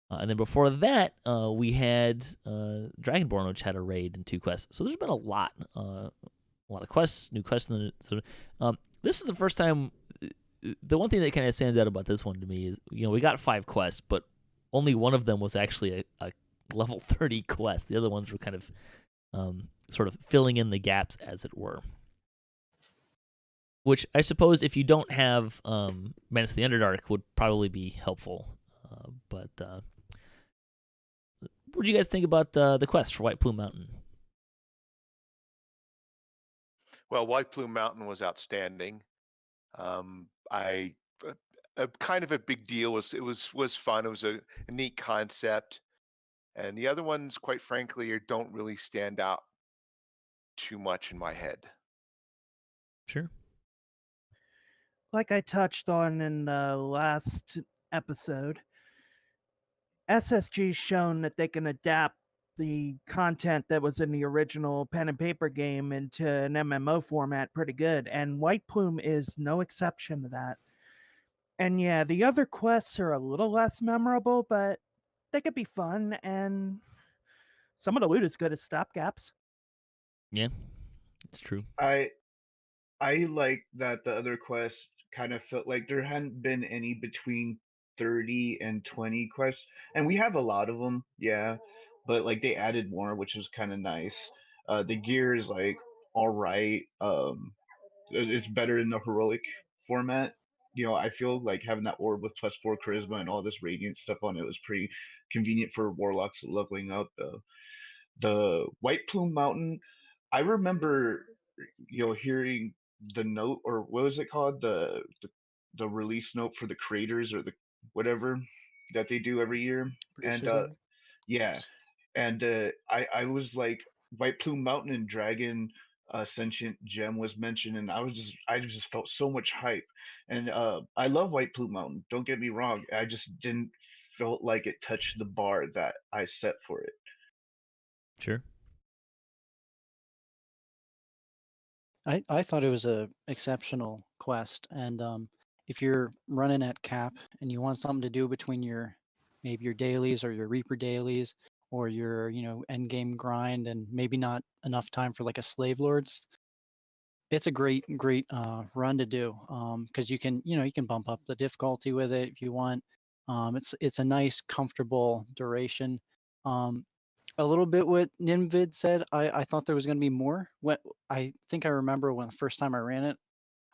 And then before that, we had Dragonborn, which had a raid and 2 quests. So there's been a lot of quests, new quests. So this is the first time the one thing that kind of stands out about this one to me is, we got 5 quests, but only one of them was actually a level 30 quest. The other ones were kind of sort of filling in the gaps, as it were. Which I suppose if you don't have Menace of the Underdark would probably be helpful. But what do you guys think about the quest for White Plume Mountain? Well, White Plume Mountain was outstanding. I kind of a big deal. Was fun. It was a neat concept, and the other ones, quite frankly, don't really stand out too much in my head. Sure. Like I touched on in the last episode, SSG's shown that they can adapt the content that was in the original pen and paper game into an MMO format pretty good, and White Plume is no exception to that. And yeah, the other quests are a little less memorable, but they could be fun, and some of the loot is good as stopgaps. Yeah, it's true. I like that the other quests kind of felt like there hadn't been any between 30 and 20 quests, and we have a lot of them, yeah, but like they added more, which was kind of nice. The gear is like all right. It's better in the heroic format. I feel like having that orb with +4 charisma and all this radiant stuff on it was pretty convenient for warlocks leveling up. The White Plume Mountain, I remember, hearing the note, or what was it called, the release note for the creators, or the whatever that they do every year, and yeah, and I was like, White Plume Mountain and Dragon Sentient Gem was mentioned, and I just felt so much hype, and I love White Plume Mountain. Don't get me wrong, I just didn't felt like it touched the bar that I set for it. Sure. I thought it was a exceptional quest, and if you're running at cap and you want something to do between maybe your dailies or your Reaper dailies or your end game grind, and maybe not enough time for like a Slave Lords, it's a great run to do, because you can bump up the difficulty with it if you want. It's a nice comfortable duration. A little bit what Nimvind said. I thought there was going to be more. I think I remember when the first time I ran it,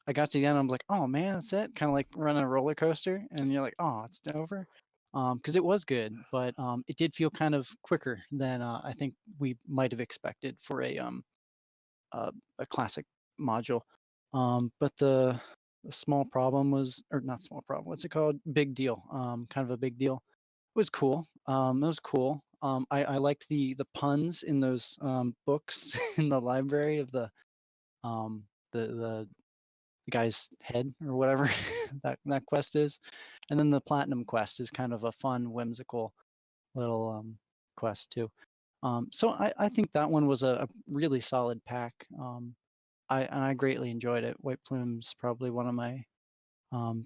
I got to the end. I'm like, oh man, that's it. Kind of like running a roller coaster, and you're like, oh, it's over. Because it was good, but it did feel kind of quicker than I think we might have expected for a classic module. But the small problem was, or not small problem. What's it called? Big deal. Kind of a big deal. It was cool. It was cool. I liked the puns in those books in the library of the guy's head or whatever that quest is, and then the platinum quest is kind of a fun, whimsical little quest too. So I think that one was a really solid pack. I greatly enjoyed it. White Plume's probably one of my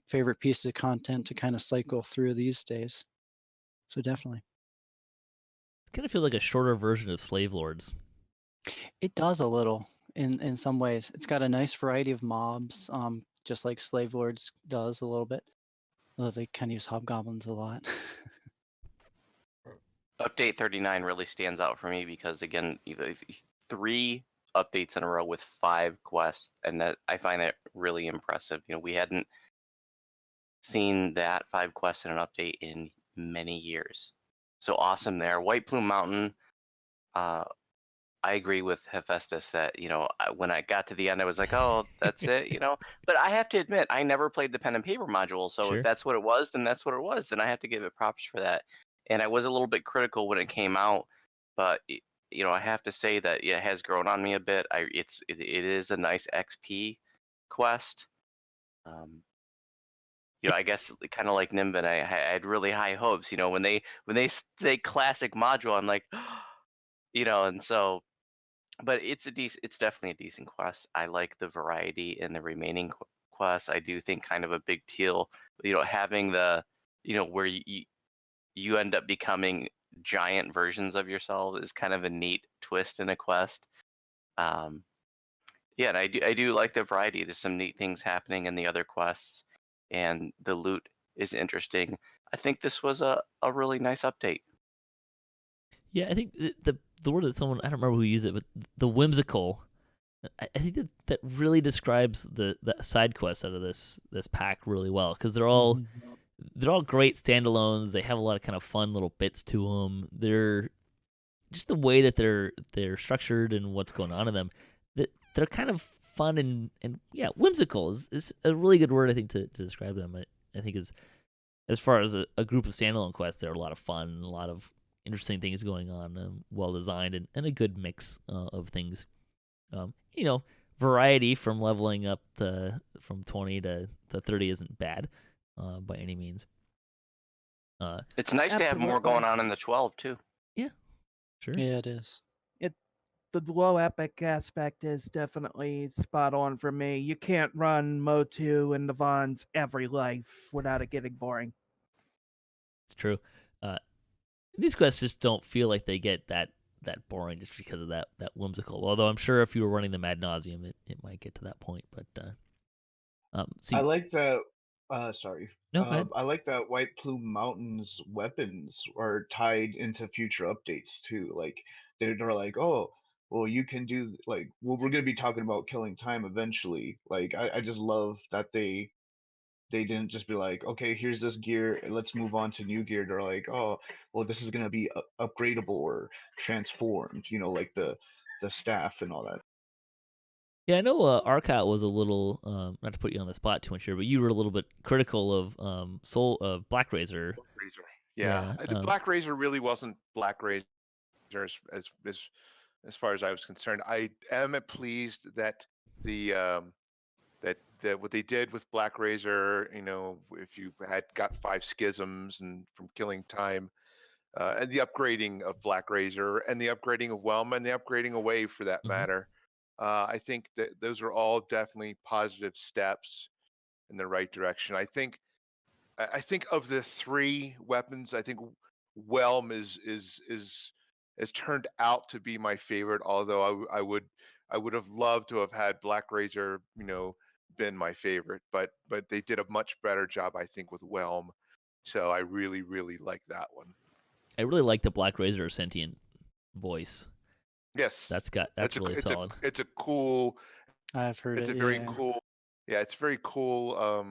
favorite pieces of content to kind of cycle through these days. So definitely. Kind of feel like a shorter version of Slave Lords. It does a little in some ways. It's got a nice variety of mobs, just like Slave Lords does a little bit. Although they kind of use hobgoblins a lot. Update 39 really stands out for me because, again, 3 updates in a row with 5 quests, and that I find that really impressive. We hadn't seen that 5 quests in an update in many years. So awesome there. White Plume Mountain, I agree with Hephaestas that, when I got to the end, I was like, oh, that's it, But I have to admit, I never played the pen and paper module, so Sure. if that's what it was, then that's what it was. Then I have to give it props for that. And I was a little bit critical when it came out, but I have to say that it has grown on me a bit. It is a nice XP quest. I guess kind of like Nimvind, I had really high hopes. When they say classic module, I'm like, and so. But it's definitely a decent quest. I like the variety in the remaining quests. I do think kind of a big deal, having the, where you end up becoming giant versions of yourself is kind of a neat twist in a quest. Yeah, and I do like the variety. There's some neat things happening in the other quests. and the loot is interesting. I think this was a really nice update. Yeah, I think the word that someone, I don't remember who used it, but the whimsical. I think that really describes the side quests out of this pack really well, because they're all great standalones. They have a lot of kind of fun little bits to them. They're just the way that they're structured and what's going on in them. That they're kind of fun and yeah, whimsical is a really good word, I think, to describe them. I think as far as a group of standalone quests, they're a lot of fun, a lot of interesting things going on, well designed, and a good mix of things. Variety from leveling up from 20 to 30 isn't bad by any means. It's nice to have more Absolutely. going on in the 12 too. Yeah, sure. Yeah, it is. The low epic aspect is definitely spot on for me. You can't run Motu and Navon's every life without it getting boring. It's true. These quests just don't feel like they get that boring just because of that whimsical. Although I'm sure if you were running them ad nauseum, it might get to that point. But I like that. Sorry. No, go ahead. I like that White Plume Mountain's weapons are tied into future updates too. Like they're like, oh, well, you can do like, well, we're gonna be talking about killing time eventually. Like I just love that they didn't just be like, okay, here's this gear, let's move on to new gear. They're like, oh, well, this is gonna be upgradable or transformed. You know, like the staff and all that. Yeah, I know Arkat was a little, not to put you on the spot too much here, but you were a little bit critical of Black Razor. Yeah, Yeah, the Black Razor really wasn't Black Razor as far as I was concerned. I am pleased that that what they did with Black Razor, if you had got 5 schisms and from killing time, and the upgrading of Black Razor and the upgrading of Whelm and the upgrading of Wave for that matter. I think that those are all definitely positive steps in the right direction. I think of the 3 weapons, I think Whelm has turned out to be my favorite. Although I would have loved to have had Black Razor, been my favorite. But they did a much better job, I think, with Whelm. So I really like that one. I really like the Black Razor sentient voice. Yes, that's really solid. It's a cool. I've heard It's it. a very Yeah. cool. Yeah, it's very cool.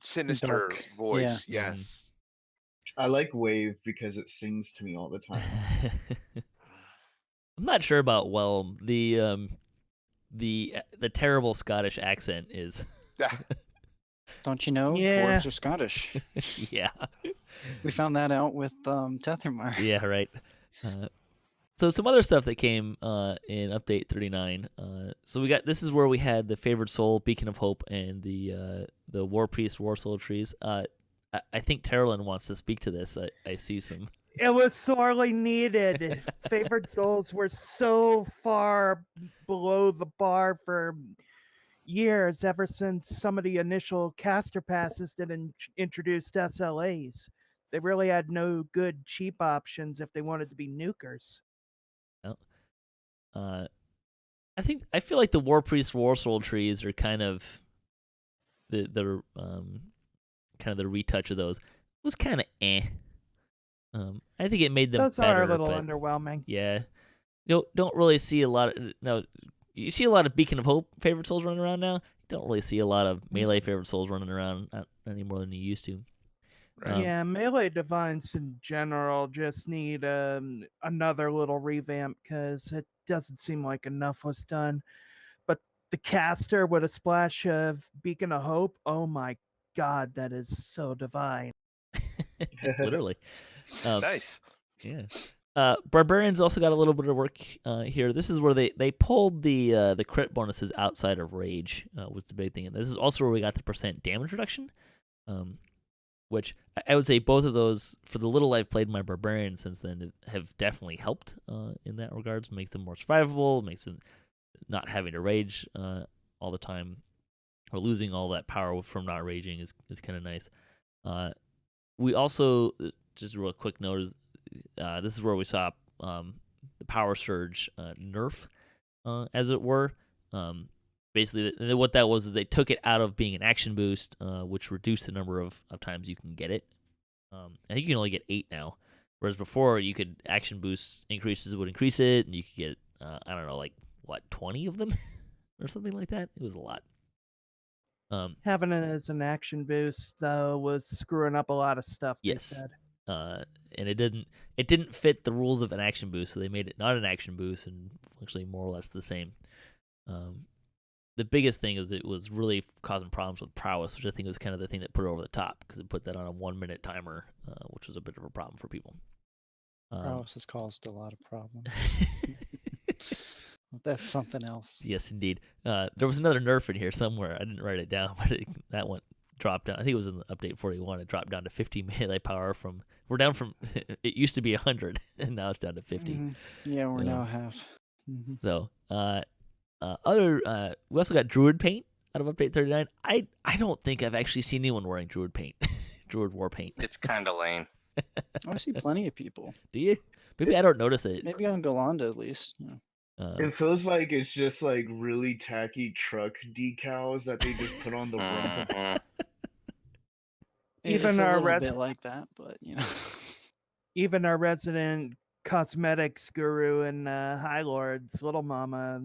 Sinister Dark. voice. Yeah. Yes. I like Wave because it sings to me all the time. I'm not sure about Whelm. The terrible Scottish accent is. Don't you know? Yeah. Dwarves are Scottish. Yeah. We found that out with Tethermar. Yeah, right. So some other stuff that came in Update 39. So this is where we had the Favored Soul, Beacon of Hope, and the War Priest, War Soul trees. I think Taralyn wants to speak to this. I see some. It was sorely needed. Favored Souls were so far below the bar for years, ever since some of the initial caster passes that introduced SLAs. They really had no good cheap options if they wanted to be nukers. I feel like the War Priest, War Soul trees are kind of the retouch of those. It was kind of eh. I think it made them Those better. are a little but, underwhelming. Yeah, don't really see a lot of no. You see a lot of Beacon of Hope favorite souls running around now. You don't really see a lot of melee favorite souls running around, not any more than you used to. Right. Yeah, melee divines in general just need another little revamp because it doesn't seem like enough was done. But the caster with a splash of Beacon of Hope, oh my god, that is so divine. Literally. Nice. Yeah. Barbarians also got a little bit of work here. This is where they pulled the crit bonuses outside of Rage, was the big thing. And this is also where we got the % damage reduction, which I would say both of those, for the little I've played my Barbarian since then, have definitely helped in that regards. Makes them more survivable, makes them not having to rage all the time, or losing all that power from not raging is kind of nice. We also, just a real quick note, is this is where we saw the Power Surge nerf, as it were. basically what that was is they took it out of being an action boost, which reduced the number of times you can get it. I think you can only get 8 now, whereas before you could action boost increases would increase it, and you could get I don't know, like 20 of them or something like that. It was a lot. Having it as an action boost though was screwing up a lot of stuff. Yes. They said. And it didn't fit the rules of an action boost, so they made it not an action boost and functionally more or less the same. The biggest thing is it was really causing problems with prowess, which I think was kind of the thing that put it over the top, because it put that on a 1-minute timer, which was a bit of a problem for people. Prowess has caused a lot of problems. That's something else. Yes, indeed. There was another nerf in here somewhere. I didn't write it down, but that one dropped down. I think it was in the update 41. It dropped down to 50 melee power we're down from, it used to be 100, and now it's down to 50. Mhm. Yeah, we're now half. Mhm. So, we also got Druid paint out of update 39. I don't think I've actually seen anyone wearing Druid paint, Druid war paint. It's kind of lame. I see plenty of people. Do you? Maybe I don't notice it. Maybe on Galanda at least. Yeah. It feels like it's just like really tacky truck decals that they just put on the room. Mhm. Even It's a our little bit like that, but even our resident cosmetics guru and High Lord's little mama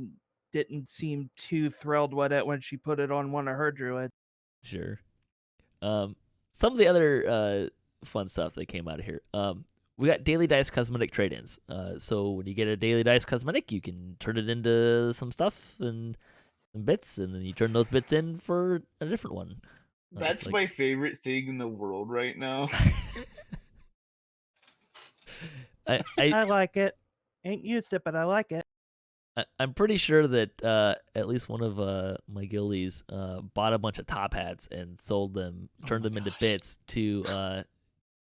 didn't seem too thrilled with it when she put it on one of her druids. Sure. Some of the other fun stuff that came out of here. We got daily dice cosmetic trade-ins. So when you get a daily dice cosmetic, you can turn it into some stuff and some bits, and then you turn those bits in for a different one. That's my favorite thing in the world right now. I like it. Ain't used it, but I like it. I'm pretty sure that at least one of my guildies bought a bunch of top hats and sold them, turned them into bits to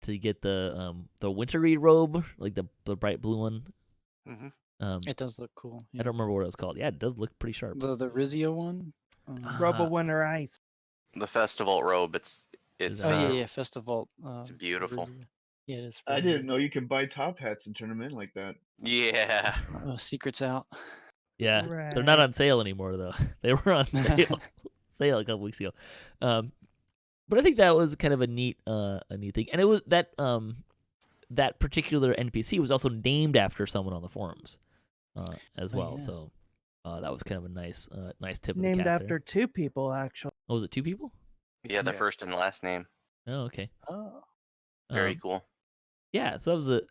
get the wintry robe, like the bright blue one. Mm-hmm. it does look cool. I don't remember what it was called. Yeah, it does look pretty sharp. The Rizio one. Robo Winter Ice. The festival robe, it's yeah, Festival. it's beautiful. Rizio. Yeah, it is. I pretty didn't good. know you can buy top hats and turn them in like that. Yeah. Oh, secrets out. Yeah, they're not on sale anymore though. They were on sale a couple weeks ago. But I think that was kind of a neat thing, and it was that that particular NPC was also named after someone on the forums as well. Yeah. So that was kind of a nice tip of the Named cap after there. 2 people, actually. Oh, was it 2 people? Yeah, the Yeah. first and last name. Oh, okay. Oh. Very cool. Yeah, so that was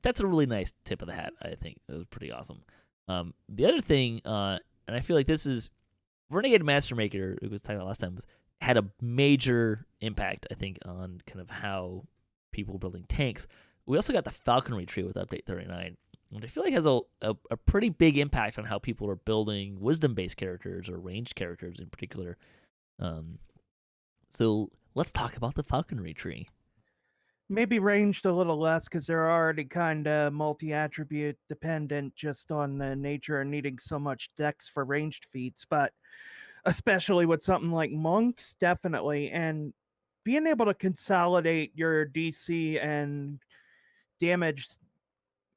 that's a really nice tip of the hat. I think it was pretty awesome. The other thing, and I feel like this is Renegade Mastermaker, it was talking about last time, had a major impact, I think, on kind of how people were building tanks. We also got the Falconry tree with update 39, which I feel like has a pretty big impact on how people are building wisdom-based characters or ranged characters in particular. So let's talk about the Falconry tree. Maybe ranged a little less because they're already kind of multi-attribute dependent just on the nature and needing so much dex for ranged feats, but especially with something like monks, definitely. And being able to consolidate your DC and damage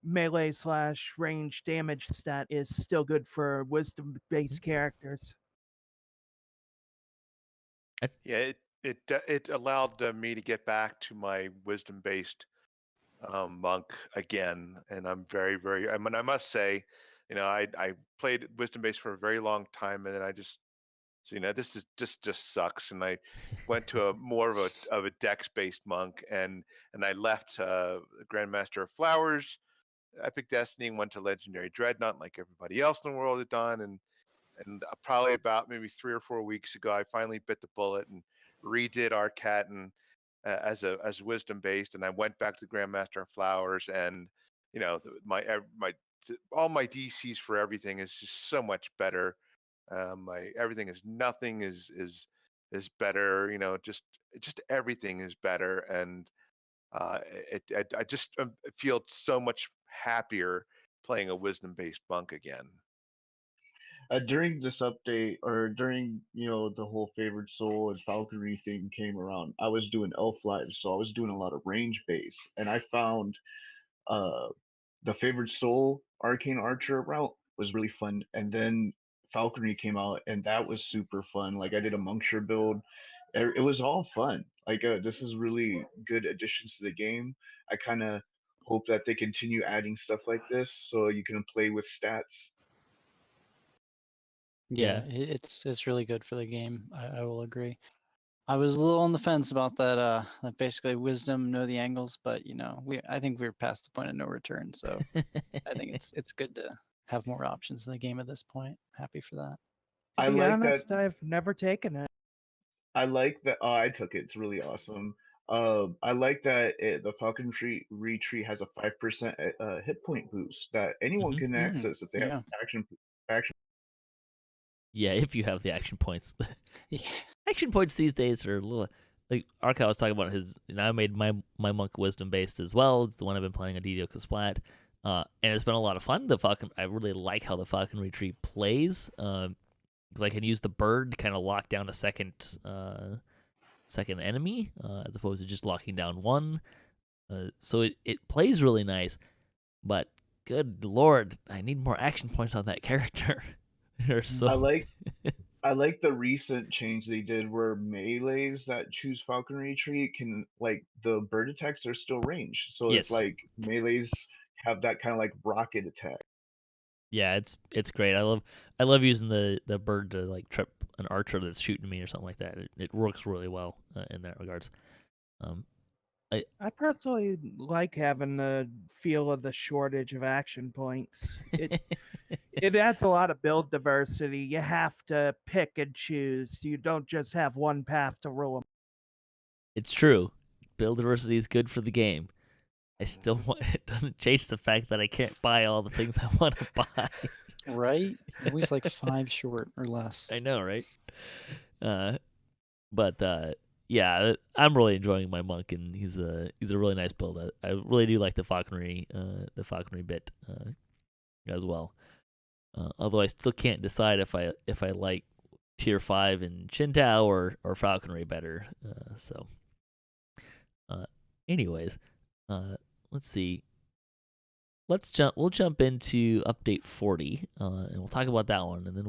melee / range damage stat is still good for wisdom-based characters. Yeah, it allowed me to get back to my wisdom based monk again, and I'm very very. I mean, I must say, I played wisdom based for a very long time, and then I just this is just sucks, and I went to a more of a dex based monk, and I left Grandmaster of Flowers, Epic Destiny, and went to Legendary Dreadnought like everybody else in the world had done, and probably about maybe 3 or 4 weeks ago, I finally bit the bullet and redid Arkat and as wisdom based, and I went back to Grandmaster of Flowers, and my all my DCs for everything is just so much better. My everything is nothing is better. Just everything is better, and I just feel so much happier playing a wisdom based monk again. During this update, or during the whole favored soul and falconry thing came around, I was doing elf lives, so I was doing a lot of range base, and I found the favored soul arcane archer route was really fun, and then Falconry came out, and that was super fun. Like I did a Monkshire build. It was all fun. Like this is really good additions to the game. I kind of hope that they continue adding stuff like this so you can play with stats. Yeah, it's really good for the game. I will agree. I was a little on the fence about that. That basically wisdom, know the angles, but I think we're past the point of no return. So I think it's good to have more options in the game at this point. Happy for that. To I be like honest, that. I've never taken it. I like that. Oh, I took it. It's really awesome. I like that the Falcon retreat has a 5% hit point boost that anyone Mhm. can access if they Yeah. have action. Yeah, if you have the action points. Yeah. Action points these days are a little like Arkat was talking about his. I made my monk wisdom based as well. It's the one I've been playing on DDOCast Splat, and it's been a lot of fun. The Falcon, I really like how the Falcon retreat plays. Because I can use the bird to kind of lock down a second enemy, as opposed to just locking down one. So it plays really nice, but good lord, I need more action points on that character. So I like the recent change they did where melees that choose Falcon retreat can like the bird attacks are still ranged. So Yes. it's like melees have that kind of like rocket attack. Yeah, it's great. I love using the bird to like trip an archer that's shooting me or something like that. It works really well in that regards. I personally like having the feel of the shortage of action points. It adds a lot of build diversity. You have to pick and choose. You don't just have one path to rule them. It's true. Build diversity is good for the game. I still want. It doesn't change the fact that I can't buy all the things I want to buy. Right? Always like 5 short or less. I know, right? But yeah, I'm really enjoying my monk, and he's a really nice build. I really do like the falconry bit as well. Although I still can't decide if I like tier 5 in Qingdao or falconry better. Anyways, let's see. We'll jump into update 40, and we'll talk about that one, and then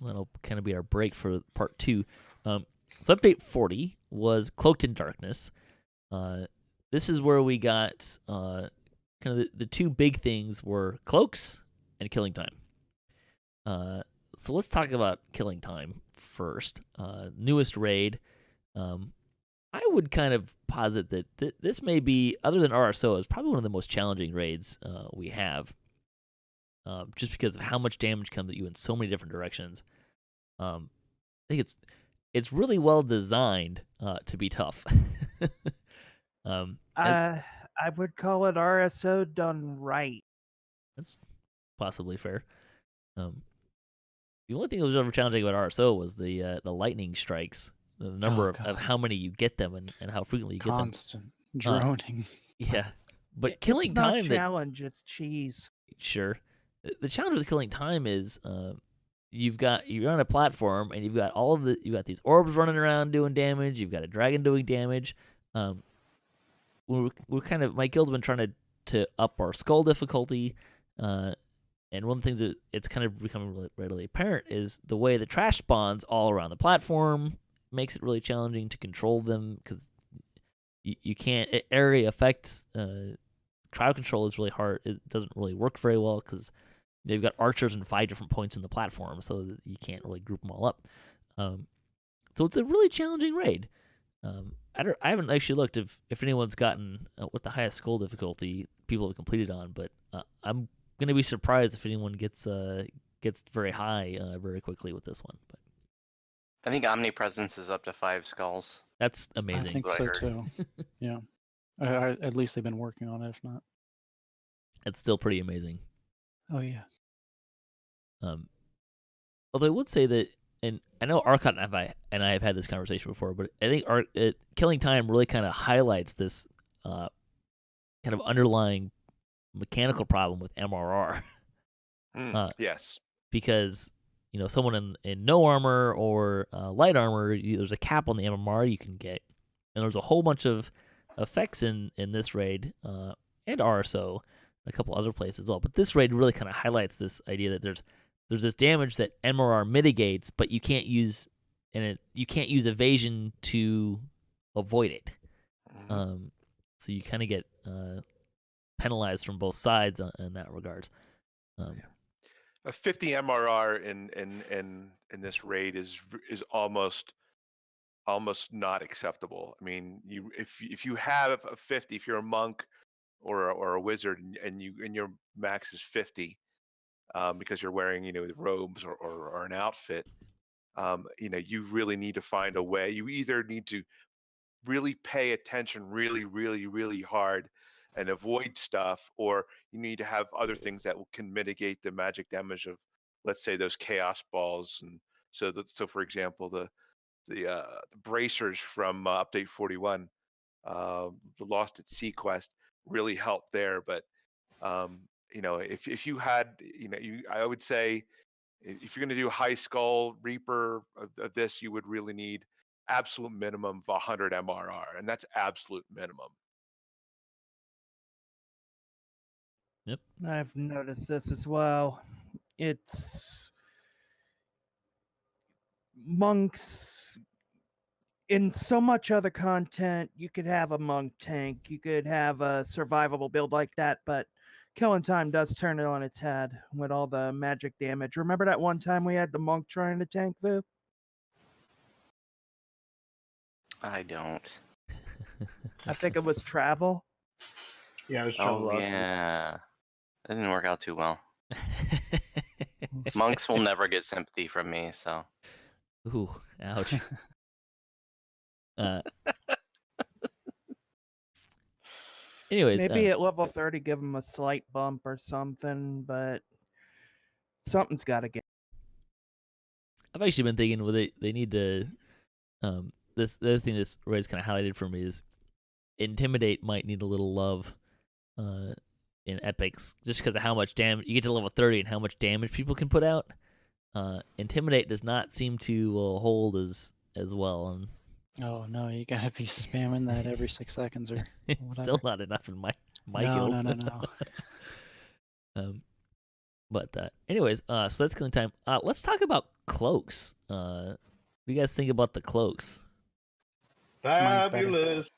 that'll kind of be our break for part 2. So update 40 was Cloaked in Darkness. This is where we got kind of the two big things were cloaks and killing time. So let's talk about killing time first. Newest raid. I would kind of posit that this may be, other than RSO, is probably one of the most challenging raids we have, just because of how much damage comes at you in so many different directions. I think it's really well designed to be tough. I would call it RSO done right. That's possibly fair. The only thing that was ever challenging about RSO was the lightning strikes. The number of how many you get them and how frequently you get them. Constant droning. Yeah, but killing it's not time. Challenge, it's cheese. Sure. The challenge with killing time is you're on a platform and you've got these orbs running around doing damage. You've got a dragon doing damage. We're kind of, my guild's been trying to up our skull difficulty. And one of the things that it's kind of becoming really readily apparent is the way the trash spawns all around the platform makes it really challenging to control them, because you can't, area effect crowd control is really hard. It doesn't really work very well because they've got archers in 5 different points in the platform, so that you can't really group them all up. So it's a really challenging raid. I haven't actually looked if anyone's gotten what the highest skull difficulty people have completed on, but I'm gonna be surprised if anyone gets very high very quickly with this one. But I think Omnipresence is up to 5 skulls. that's amazing. I think so too. Yeah. At least they've been working on it, if not. It's still pretty amazing. Oh yeah. Although I would say that, and I know Arkat and I have had this conversation before, but I think killing time really kind of highlights this kind of underlying mechanical problem with MRR. Yes. Because someone in no armor or light armor, there's a cap on the MMR you can get, and there's a whole bunch of effects in this raid and RSO, a couple other places as well. But this raid really kind of highlights this idea that there's there's this damage that MRR mitigates, but you can't use evasion to avoid it. Mhm. So you kind of get penalized from both sides in that regard. A 50 MRR in this raid is almost not acceptable. I mean, if you have a 50, if you're a monk or a wizard and your max is 50, because you're wearing robes or an outfit, you really need to find a way. You either need to really pay attention really, really, really hard and avoid stuff, or you need to have other things that can mitigate the magic damage of, let's say, those chaos balls. And so for example, the bracers from update 41, the Lost at Sea quest really helped there. But if you had, I would say, if you're going to do high skull reaper of this, you would really need absolute minimum of 100 MRR, and that's absolute minimum. Yep. I've noticed this as well. It's monks in so much other content. You could have a monk tank, you could have a survivable build like that, but Killing Time does turn it on its head with all the magic damage. Remember that one time we had the monk trying to tank Voo? I don't. I think it was Travel. Yeah, it was Oh Travel Velocity. yeah, that didn't work out too well. Monks will never get sympathy from me, so. Ooh, ouch. Anyways, Maybe at level 30 give them a slight bump or something, but something's got to get. I've actually been thinking, well, they need to. The other thing this raid's kind of highlighted for me is Intimidate might need a little love, in epics, just because of how much damage you get to level 30 and how much damage people can put out. Intimidate does not seem to hold as well, and Oh no, you gotta be spamming that every 6 seconds or it's whatever. still not enough in my no, guild. no. But anyways, so that's killing time. Let's talk about cloaks. What do you guys think about the cloaks? Mine's better. Fabulous.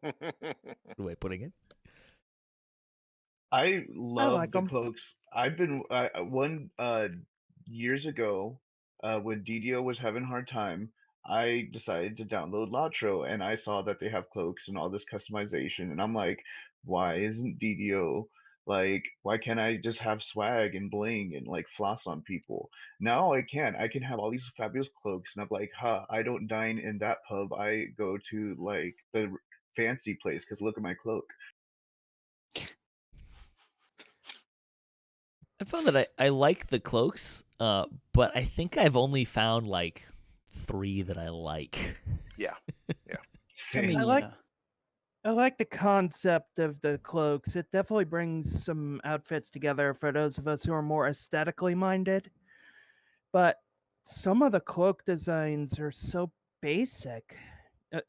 Good way of putting it. I love like the 'em. cloaks. I've been years ago, when DDO was having a hard time, I decided to download Latro, and I saw that they have cloaks and all this customization, and I'm like, why isn't DDO like? Why can't I just have swag and bling and like floss on people? Now I can. I can have all these fabulous cloaks, and I'm like, huh, I don't dine in that pub. I go to like the fancy place because look at my cloak. I found that I like the cloaks, but I think I've only found like 3 that I like. Yeah. I mean, I like the concept of the cloaks. It definitely brings some outfits together for those of us who are more aesthetically minded. But some of the cloak designs are so basic,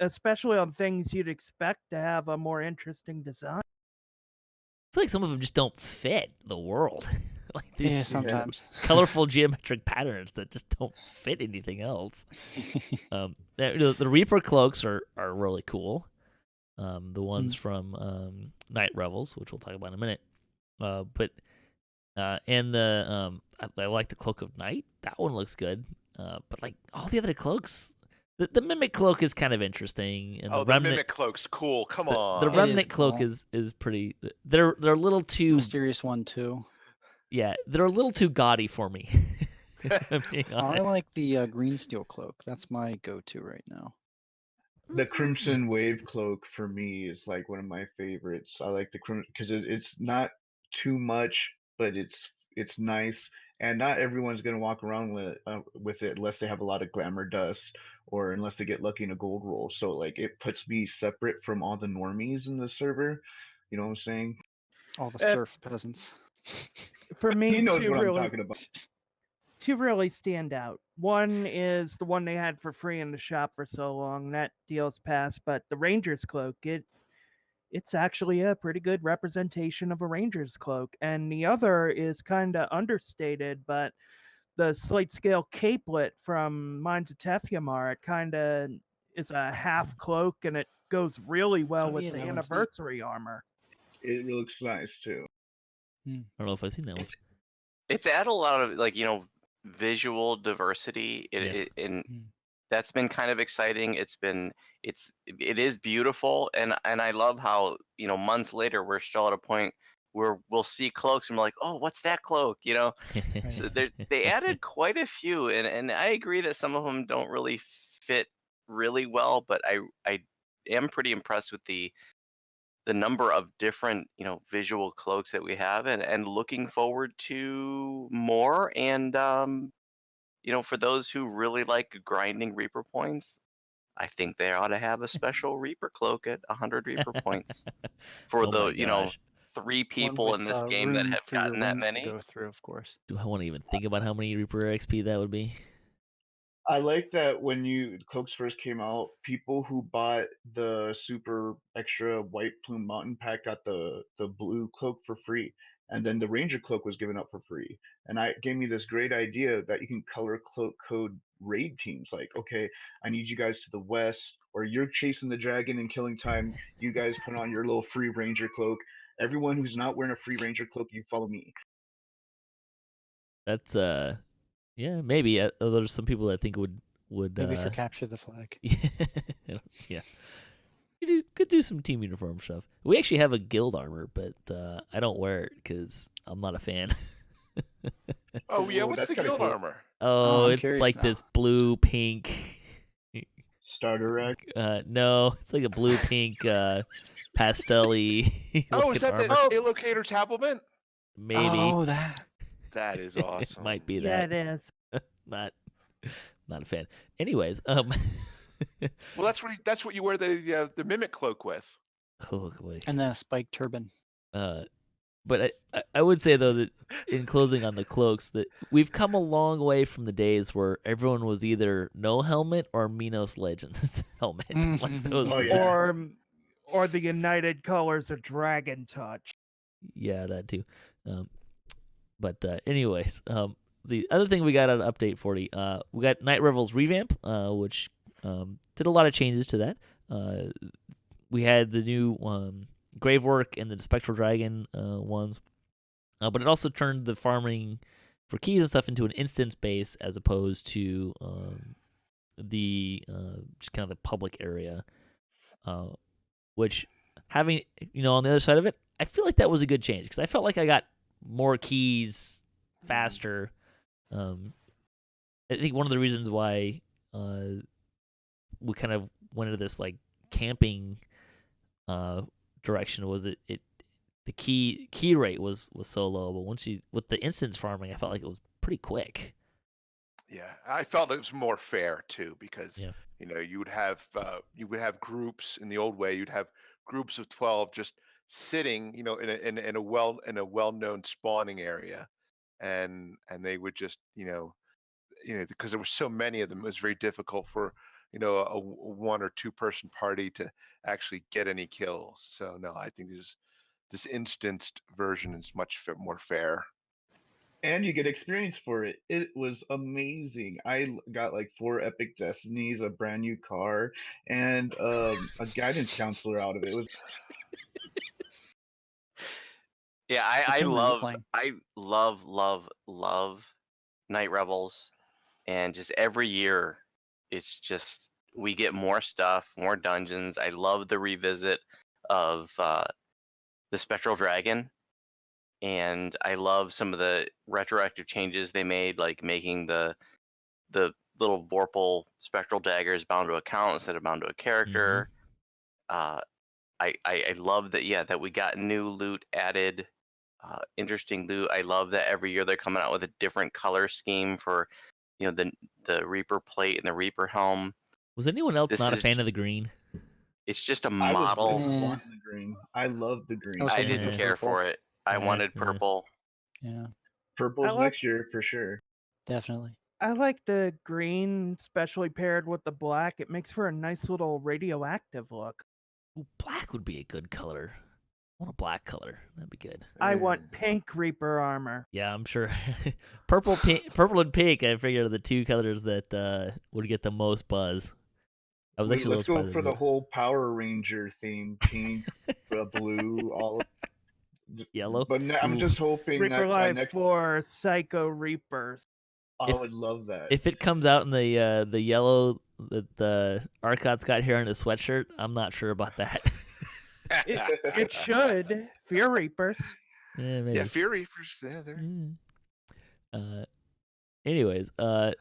especially on things you'd expect to have a more interesting design. I feel like some of them just don't fit the world. Like these yeah, sometimes. colorful geometric patterns that just don't fit anything else. The Reaper cloaks are really cool. The ones from Night Revels, which we'll talk about in a minute. And the I like the Cloak of Night. That one looks good. But like all the other cloaks, the Mimic cloak is kind of interesting. And the Mimic cloak's cool. Come on. The Remnant cloak cool. is pretty. They're a little too Mysterious one too. Yeah, they're a little too gaudy for me. If I'm being honest. I like the green steel cloak. That's my go-to right now. The Crimson Wave cloak for me is like one of my favorites. I like the crimson because it's not too much, but it's nice, and not everyone's gonna walk around with it unless they have a lot of glamour dust or unless they get lucky in a gold roll. So like it puts me separate from all the normies in the server. You know what I'm saying? All the surf peasants. For me, He knows what I'm talking about. Two really stand out. One is the one they had for free in the shop for so long. That deal's passed, but the Ranger's cloak, it it's actually a pretty good representation of a ranger's cloak. And the other is kind of understated, but the slate scale capelet from Mines of Tefyamar, it kind of is a half cloak, and it goes really well Oh, with yeah, the that one's neat. anniversary armor. It looks nice too. I don't know if I've seen that one. It's added a lot of visual diversity. Yes. And Hmm. that's been kind of exciting. It is beautiful, and I love how months later we're still at a point where we'll see cloaks and we're like, oh, what's that cloak? So they added quite a few, and I agree that some of them don't really fit really well, but I am pretty impressed with the number of different visual cloaks that we have, and looking forward to more. And for those who really like grinding Reaper points, I think they ought to have a special Reaper cloak at 100 Reaper points for Oh my the gosh. 3 One people with in this game that room have for your gotten that wings to many. go through, of course. Do I want to even think about how many Reaper XP that would be? I like that when cloaks first came out, people who bought the super extra white plume mountain pack got the blue cloak for free, and then the ranger cloak was given up for free. And it gave me this great idea that you can color cloak code raid teams. Like, okay, I need you guys to the west, or you're chasing the dragon and killing time. You guys put on your little free ranger cloak. Everyone who's not wearing a free ranger cloak, you follow me. That's yeah, maybe. There's some people that think would Maybe for capture the flag. yeah. Could do some team uniform stuff. We actually have a guild armor, but I don't wear it because I'm not a fan. Oh yeah, Oh, what's that's the kinda guild cool. armor? Oh, I'm it's curious like now. this blue pink. Starter rack. No, it's like a blue pink pastel-y Oh, looking is that armor. the Allocator's Happlement? Maybe Oh, that. That is it awesome. might be Yeah, that. it is. Not a fan. Anyways, Well, that's what you wear the mimic cloak with. oh boy. And then a spiked turban. But I would say though that in closing on the cloaks that we've come a long way from the days where everyone was either no helmet or Minos Legends helmet. Like those Oh, were- yeah. Or the United Colors of Dragon Touch. Yeah, that too. But anyways, the other thing we got on Update 40, we got Night Revel's revamp, which did a lot of changes to that. We had the new Gravework and the Spectral Dragon ones, but it also turned the farming for keys and stuff into an instance base as opposed to the just kind of the public area, which having on the other side of it, I feel like that was a good change because I felt like I got more keys faster. I think one of the reasons why we kind of went into this like camping direction was it the key rate was so low, but once you with the instance farming, I felt like it was pretty quick. Yeah, I felt it was more fair too because Yeah. you would have groups in the old way. You'd have groups of 12 just sitting, in a well-known spawning area, and they would just because there were so many of them, it was very difficult for a 1 or 2 person party to actually get any kills. So no, I think this instanced version is much more fair. And you get experience for it. It was amazing. I got like 4 epic destinies, a brand new car, and a guidance counselor out of it. It was Yeah, What game were you I playing? love Night Rebels, and just every year it's just we get more stuff, more dungeons. I love the revisit of the Spectral Dragon, and I love some of the retroactive changes they made, like making the little Vorpal Spectral daggers bound to a count instead of bound to a character. I love that. Yeah, that we got new loot added. Interesting loot. I love that every year they're coming out with a different color scheme for, the Reaper plate and the Reaper helm. Was anyone else This not a is fan of the green? It's just a I was model. really Nah. wanting the green. I love the green. I was I hoping didn't for care purple. for it. I wanted purple. Yeah, Purple's like- next year for sure. definitely. I like the green, especially paired with the black. It makes for a nice little radioactive look. Ooh, black Black would be a good color. I want a black color. That'd be good. I want pink Reaper armor. Yeah, I'm sure. Purple and pink. I figured are the two colors that would get the most buzz. I was Wait, actually a little let's go surprised for at the that. whole Power Ranger theme: pink, blue, all. Yellow. But I'm Ooh. just hoping Reaper that by Life next, 4 Psycho Reapers. I would love that. If it comes out in the yellow that Arkat's got here on his sweatshirt, I'm not sure about that. It should. Fear Reapers. Yeah, maybe. Yeah, Fear Reapers. Yeah, they're Anyways, so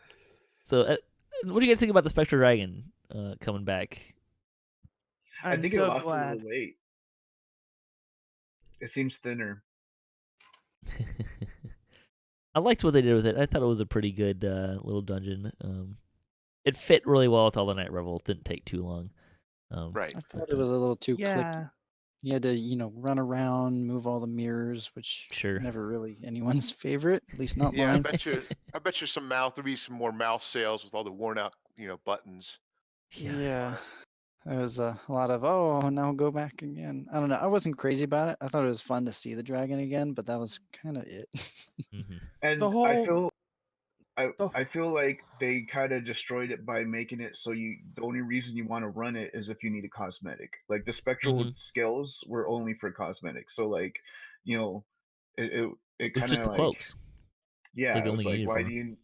what do you guys think about the Spectral Dragon coming back? I I'm think so it lost a glad. little weight. It seems thinner. I liked what they did with it. I thought it was a pretty good little dungeon. It fit really well with all the night revels. Didn't take too long. right. I thought it was a little too clicky. Yeah. You had to, run around, move all the mirrors, which Sure. never really anyone's favorite, at least not Yeah, mine. I bet you there'll be some more mouse sales with all the worn out, buttons. Yeah. There was a lot of, now go back again. I don't know. I wasn't crazy about it. I thought it was fun to see the dragon again, but that was kind of it. Mm-hmm. And The whole- I feel like they kind of destroyed it by making it so the only reason you want to run it is if you need a cosmetic. Like the spectral skills were only for cosmetics. So like, it It's kind just of the like, cloaks. yeah, like the it was only like, uniform.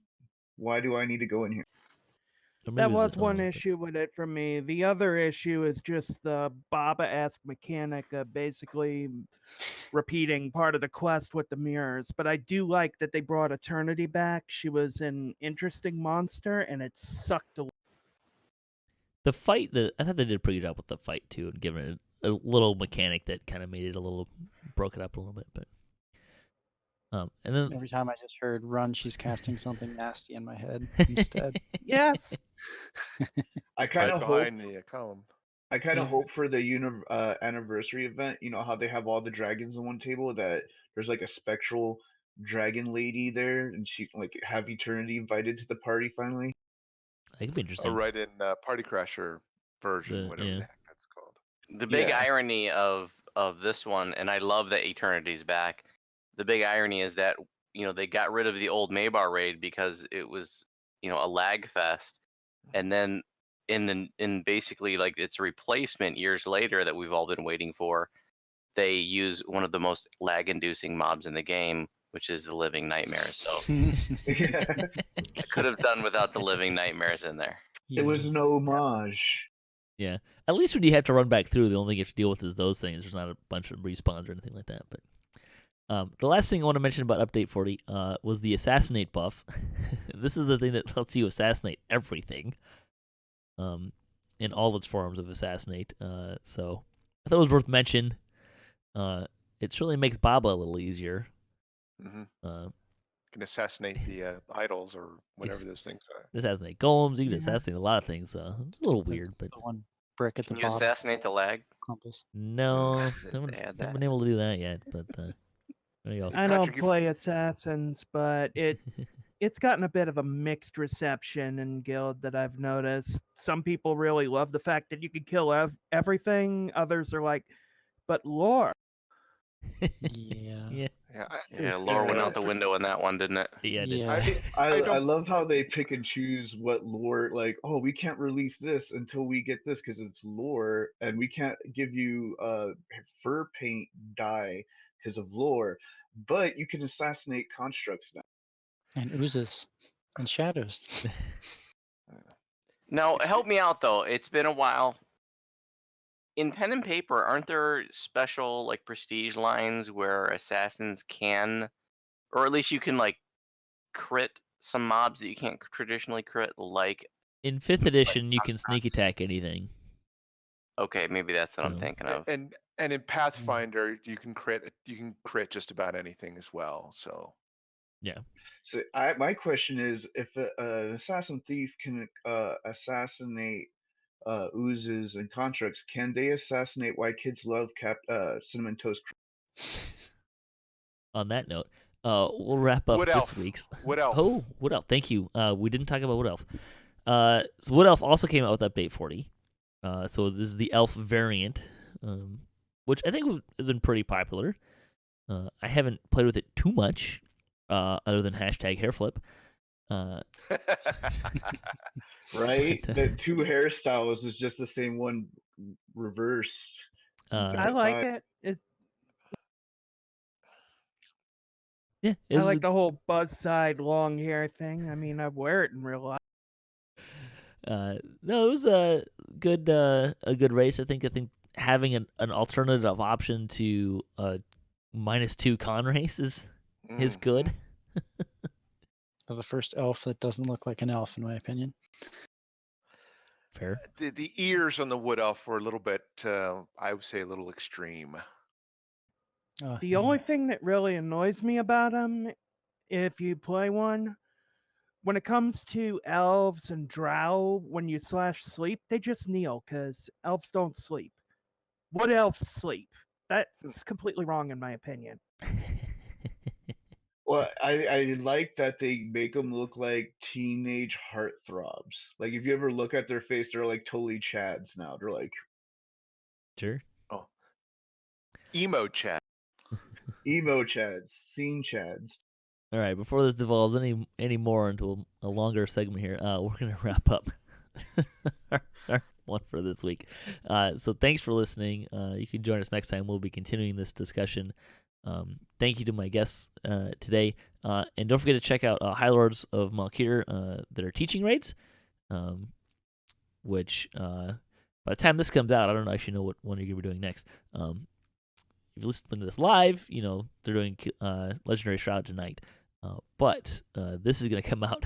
why do I need to go in here? Or maybe That it was the one only, but- issue with it for me. The other issue is just the Baba-esque mechanic of basically repeating part of the quest with the mirrors. But I do like that they brought Eternity back. She was an interesting monster, and it sucked a lot. The fight, I thought they did a pretty good job with the fight too, and giving it a little mechanic that kind of made it broke it up a little bit. But and then Every time I just heard run, she's casting something nasty in my head instead. Yes. I kind Right of hope behind the column. I kind of Yeah. hope for the anniversary event, how they have all the dragons on one table, that there's like a spectral dragon lady there, and she have Eternity invited to the party finally. it could be interesting. Right in Party Crasher version, whatever yeah. the heck that's called. The big Yeah. irony of this one, and I love that Eternity's back. The big irony is that they got rid of the old Maybar raid because it was a lag fest, and then in basically like its replacement years later that we've all been waiting for, they use one of the most lag-inducing mobs in the game, which is the Living Nightmares. So Yeah. I could have done without the Living Nightmares in there. It was an homage. Yeah. At least when you have to run back through, the only thing you have to deal with is those things. There's not a bunch of respawns or anything like that. But the last thing I want to mention about Update 40 was the Assassinate buff. This is the thing that lets you assassinate everything in all its forms of Assassinate. So I thought it was worth mention. It certainly makes Baba a little easier. You can assassinate the idols or whatever those things are. Assassinate golems. You can Yeah. assassinate a lot of things. It's a little weird, but The one brick at the Can you bottom. assassinate the lag? Crumples. no, They haven't add that. been able to do that yet. But there you go. I don't Patrick, you- play Assassins, but it's gotten a bit of a mixed reception in Guild that I've noticed. Some people really love the fact that you can kill everything. Others are like, but lore. Yeah. Yeah. Yeah, lore went out the window in that one, didn't it? Yeah. it did. Yeah. I don't- love how they pick and choose what lore, like, we can't release this until we get this because it's lore, and we can't give you fur paint dye because of lore, but you can assassinate constructs now. And oozes and shadows. Now, help me out though. It's been a while. In pen and paper, aren't there special like prestige lines where assassins can, or at least you can like crit some mobs that you can't traditionally crit, like In 5th edition, you can constructs. sneak attack anything. okay, maybe that's what I'm So- thinking of. And in Pathfinder, you can crit just about anything as well. So So my question is, if an assassin thief can assassinate oozes and constructs, can they assassinate why kids love cinnamon toast crunch? On that note, we'll wrap up Wood this Elf. week's. Wood Elf. Oh, Wood Elf. Thank you. We didn't talk about Wood Elf. So Wood Elf also came out with Update 40. So this is the Elf variant, which I think has been pretty popular. I haven't played with it too much, other than #hairflip. Right? But, The two hairstyles is just the same one reversed. Uh, I like side. it. yeah, it I was like the whole buzz side long hair thing. I mean, I wear it in real life. no, it was a good race. I think having an alternative option to a -2 con race is good. So the first elf that doesn't look like an elf, in my opinion. Fair. The ears on the wood elf were a little bit, I would say, a little extreme. The only thing that really annoys me about them, if you play one, when it comes to elves and drow, when you /sleep, they just kneel, because elves don't sleep. Wood elves sleep. That's completely wrong, in my opinion. Well, I like that they make them look like teenage heartthrobs. Like if you ever look at their face, they're like totally Chads now. They're like Sure. Oh, emo chat. emo Chads, scene Chads. All right. Before this devolves any more into a longer segment here, we're gonna wrap up our one for this week. So thanks for listening. You can join us next time. We'll be continuing this discussion. Thank you to my guests today, and don't forget to check out High Lords of Malkir, that are teaching raids, which by the time this comes out, I don't actually know what one you're gonna be doing next. If you're listening to this live, they're doing Legendary Shroud tonight, but this is gonna come out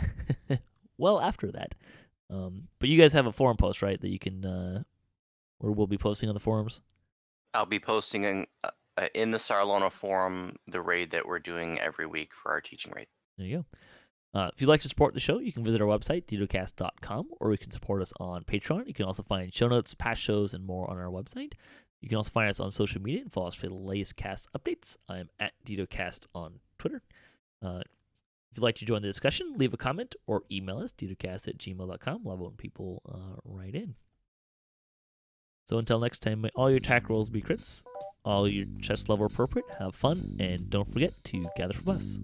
well after that. But you guys have a forum post, right, that you can, or we'll be posting on the forums? I'll be posting in the Sarlona forum the raid that we're doing every week for our teaching raid. There you go. If you'd like to support the show, you can visit our website, DDOCast.com, or you can support us on Patreon. You can also find show notes, past shows, and more on our website. You can also find us on social media and follow us for the latest cast updates. I am at DDOCast on Twitter. If you'd like to join the discussion, leave a comment or email us, DDOCast@gmail.com. Love when people write in. So until next time, may all your attack rolls be crits, all your chest level appropriate, have fun, and don't forget to gather for us.